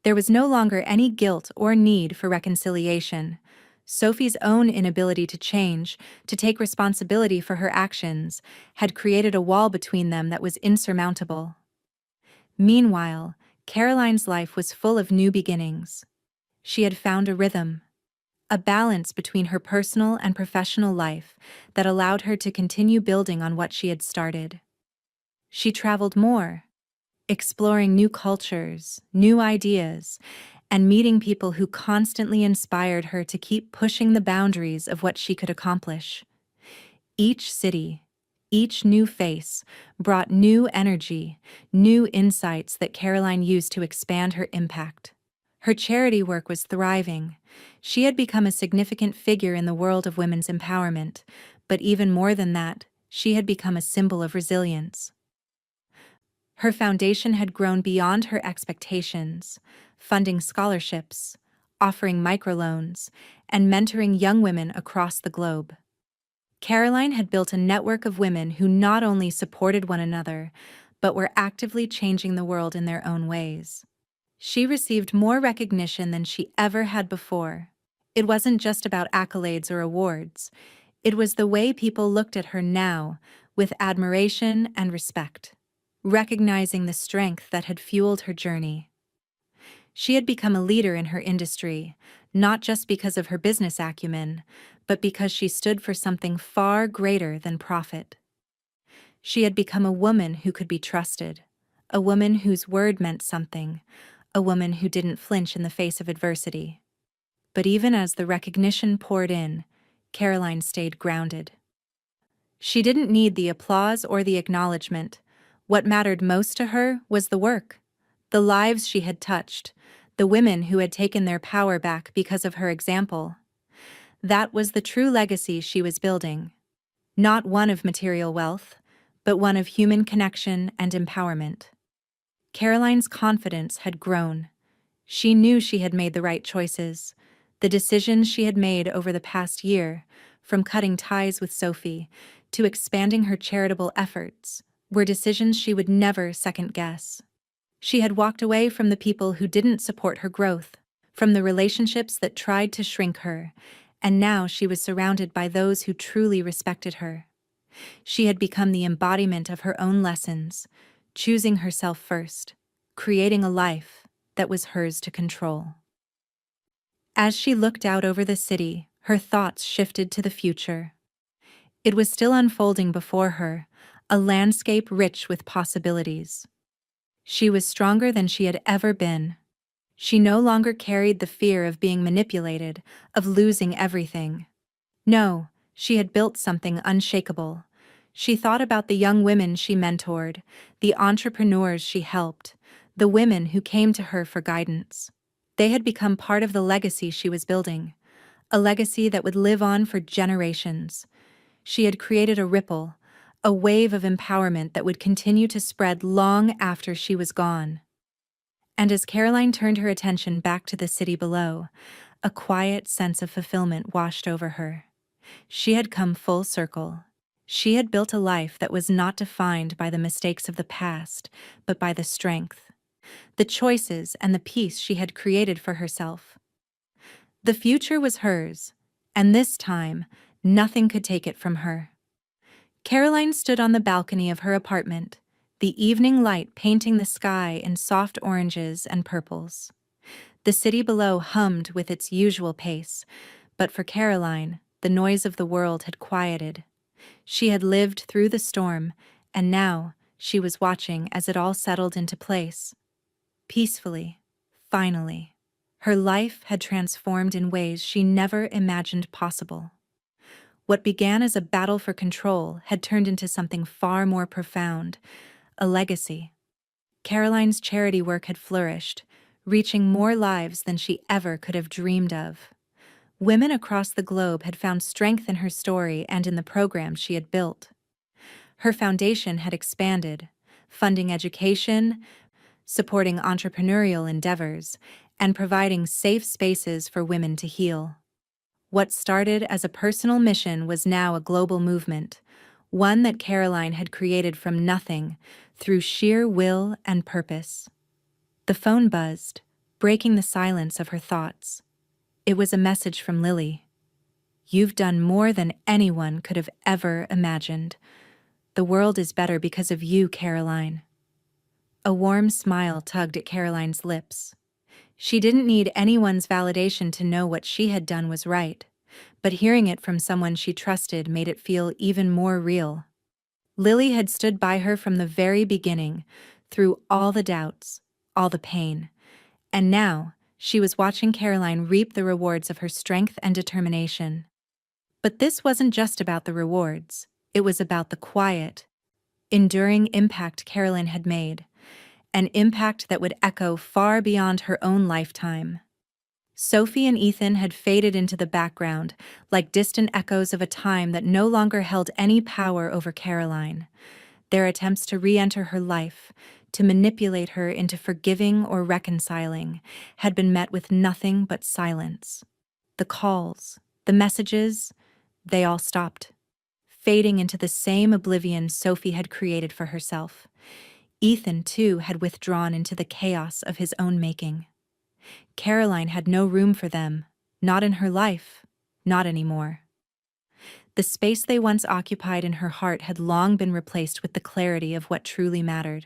There was no longer any guilt or need for reconciliation. Sophie's own inability to change, to take responsibility for her actions, had created a wall between them that was insurmountable. Meanwhile, Caroline's life was full of new beginnings. She had found a rhythm, a balance between her personal and professional life that allowed her to continue building on what she had started. She traveled more, exploring new cultures, new ideas, and meeting people who constantly inspired her to keep pushing the boundaries of what she could accomplish. Each city, each new face, brought new energy, new insights that Caroline used to expand her impact. Her charity work was thriving. She had become a significant figure in the world of women's empowerment, but even more than that, she had become a symbol of resilience. Her foundation had grown beyond her expectations, funding scholarships, offering microloans, and mentoring young women across the globe. Caroline had built a network of women who not only supported one another, but were actively changing the world in their own ways. She received more recognition than she ever had before. It wasn't just about accolades or awards. It was the way people looked at her now, with admiration and respect, recognizing the strength that had fueled her journey. She had become a leader in her industry, not just because of her business acumen, but because she stood for something far greater than profit. She had become a woman who could be trusted, a woman whose word meant something, a woman who didn't flinch in the face of adversity. But even as the recognition poured in, Caroline stayed grounded. She didn't need the applause or the acknowledgement. What mattered most to her was the work, the lives she had touched, the women who had taken their power back because of her example. That was the true legacy she was building. Not one of material wealth, but one of human connection and empowerment. Caroline's confidence had grown. She knew she had made the right choices. The decisions she had made over the past year, from cutting ties with Sophie to expanding her charitable efforts, were decisions she would never second-guess. She had walked away from the people who didn't support her growth, from the relationships that tried to shrink her, and now she was surrounded by those who truly respected her. She had become the embodiment of her own lessons, choosing herself first, creating a life that was hers to control. As she looked out over the city, her thoughts shifted to the future. It was still unfolding before her, a landscape rich with possibilities. She was stronger than she had ever been. She no longer carried the fear of being manipulated, of losing everything. No, she had built something unshakable. She thought about the young women she mentored, the entrepreneurs she helped, the women who came to her for guidance. They had become part of the legacy she was building, a legacy that would live on for generations. She had created a ripple, a wave of empowerment that would continue to spread long after she was gone. And as Caroline turned her attention back to the city below, a quiet sense of fulfillment washed over her. She had come full circle. She had built a life that was not defined by the mistakes of the past, but by the strength, the choices, and the peace she had created for herself. The future was hers, and this time, nothing could take it from her. Caroline stood on the balcony of her apartment, the evening light painting the sky in soft oranges and purples. The city below hummed with its usual pace, but for Caroline, the noise of the world had quieted. She had lived through the storm, and now she was watching as it all settled into place. Peacefully, finally. Her life had transformed in ways she never imagined possible. What began as a battle for control had turned into something far more profound, a legacy. Caroline's charity work had flourished, reaching more lives than she ever could have dreamed of. Women across the globe had found strength in her story and in the programs she had built. Her foundation had expanded, funding education, supporting entrepreneurial endeavors, and providing safe spaces for women to heal. What started as a personal mission was now a global movement, one that Caroline had created from nothing through sheer will and purpose. The phone buzzed, breaking the silence of her thoughts. It was a message from Lily. "You've done more than anyone could have ever imagined. The world is better because of you, Caroline." A warm smile tugged at Caroline's lips. She didn't need anyone's validation to know what she had done was right, but hearing it from someone she trusted made it feel even more real. Lily had stood by her from the very beginning, through all the doubts, all the pain, and now she was watching Caroline reap the rewards of her strength and determination. But this wasn't just about the rewards, it was about the quiet, enduring impact Caroline had made, an impact that would echo far beyond her own lifetime. Sophie and Ethan had faded into the background, like distant echoes of a time that no longer held any power over Caroline. Their attempts to re-enter her life, to manipulate her into forgiving or reconciling, had been met with nothing but silence. The calls, the messages, they all stopped, fading into the same oblivion Sophie had created for herself. Ethan, too, had withdrawn into the chaos of his own making. Caroline had no room for them, not in her life, not anymore. The space they once occupied in her heart had long been replaced with the clarity of what truly mattered.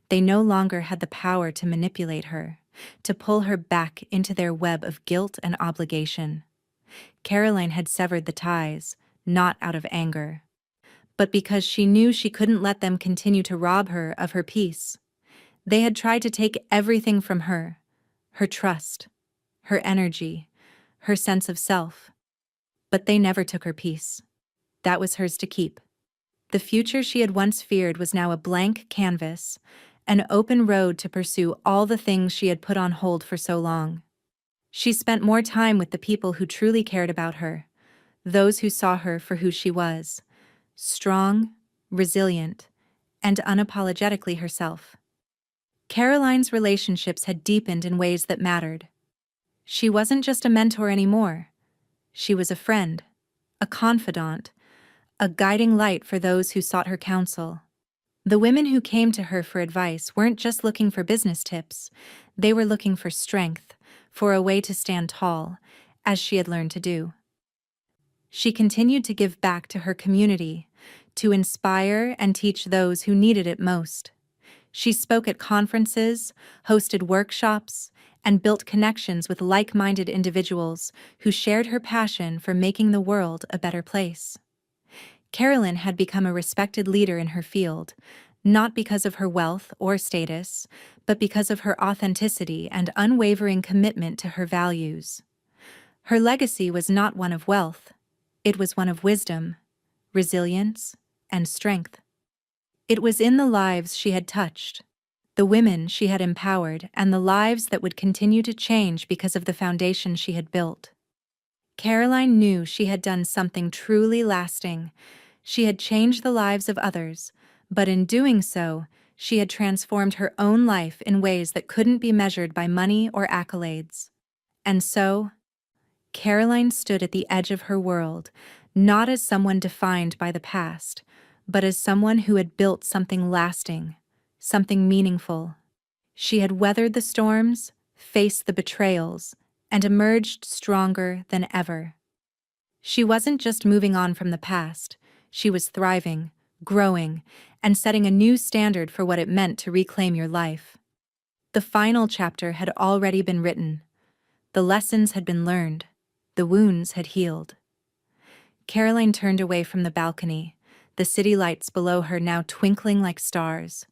They no longer had the power to manipulate her, to pull her back into their web of guilt and obligation. Caroline had severed the ties, not out of anger, but because she knew she couldn't let them continue to rob her of her peace. They had tried to take everything from her trust, her energy, her sense of self. But they never took her peace. That was hers to keep. The future she had once feared was now a blank canvas, an open road to pursue all the things she had put on hold for so long. She spent more time with the people who truly cared about her, those who saw her for who she was, strong, resilient, and unapologetically herself. Caroline's relationships had deepened in ways that mattered. She wasn't just a mentor anymore. She was a friend, a confidant, a guiding light for those who sought her counsel. The women who came to her for advice weren't just looking for business tips. They were looking for strength, for a way to stand tall, as she had learned to do. She continued to give back to her community, to inspire and teach those who needed it most. She spoke at conferences, hosted workshops, and built connections with like-minded individuals who shared her passion for making the world a better place. Caroline had become a respected leader in her field, not because of her wealth or status, but because of her authenticity and unwavering commitment to her values. Her legacy was not one of wealth. It was one of wisdom, resilience, and strength. It was in the lives she had touched, the women she had empowered, and the lives that would continue to change because of the foundation she had built. Caroline knew she had done something truly lasting. She had changed the lives of others, but in doing so, she had transformed her own life in ways that couldn't be measured by money or accolades. And so, Caroline stood at the edge of her world, not as someone defined by the past, but as someone who had built something lasting, something meaningful. She had weathered the storms, faced the betrayals, and emerged stronger than ever. She wasn't just moving on from the past, she was thriving, growing, and setting a new standard for what it meant to reclaim your life. The final chapter had already been written. The lessons had been learned. The wounds had healed. Caroline turned away from the balcony, the city lights below her now twinkling like stars.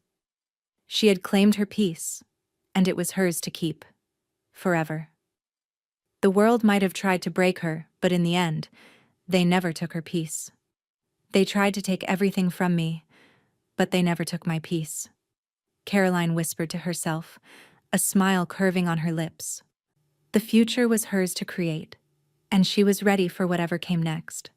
She had claimed her peace, and it was hers to keep. Forever. The world might have tried to break her, but in the end, they never took her peace. They tried to take everything from me, but they never took my peace. Caroline whispered to herself, a smile curving on her lips. The future was hers to create, and she was ready for whatever came next.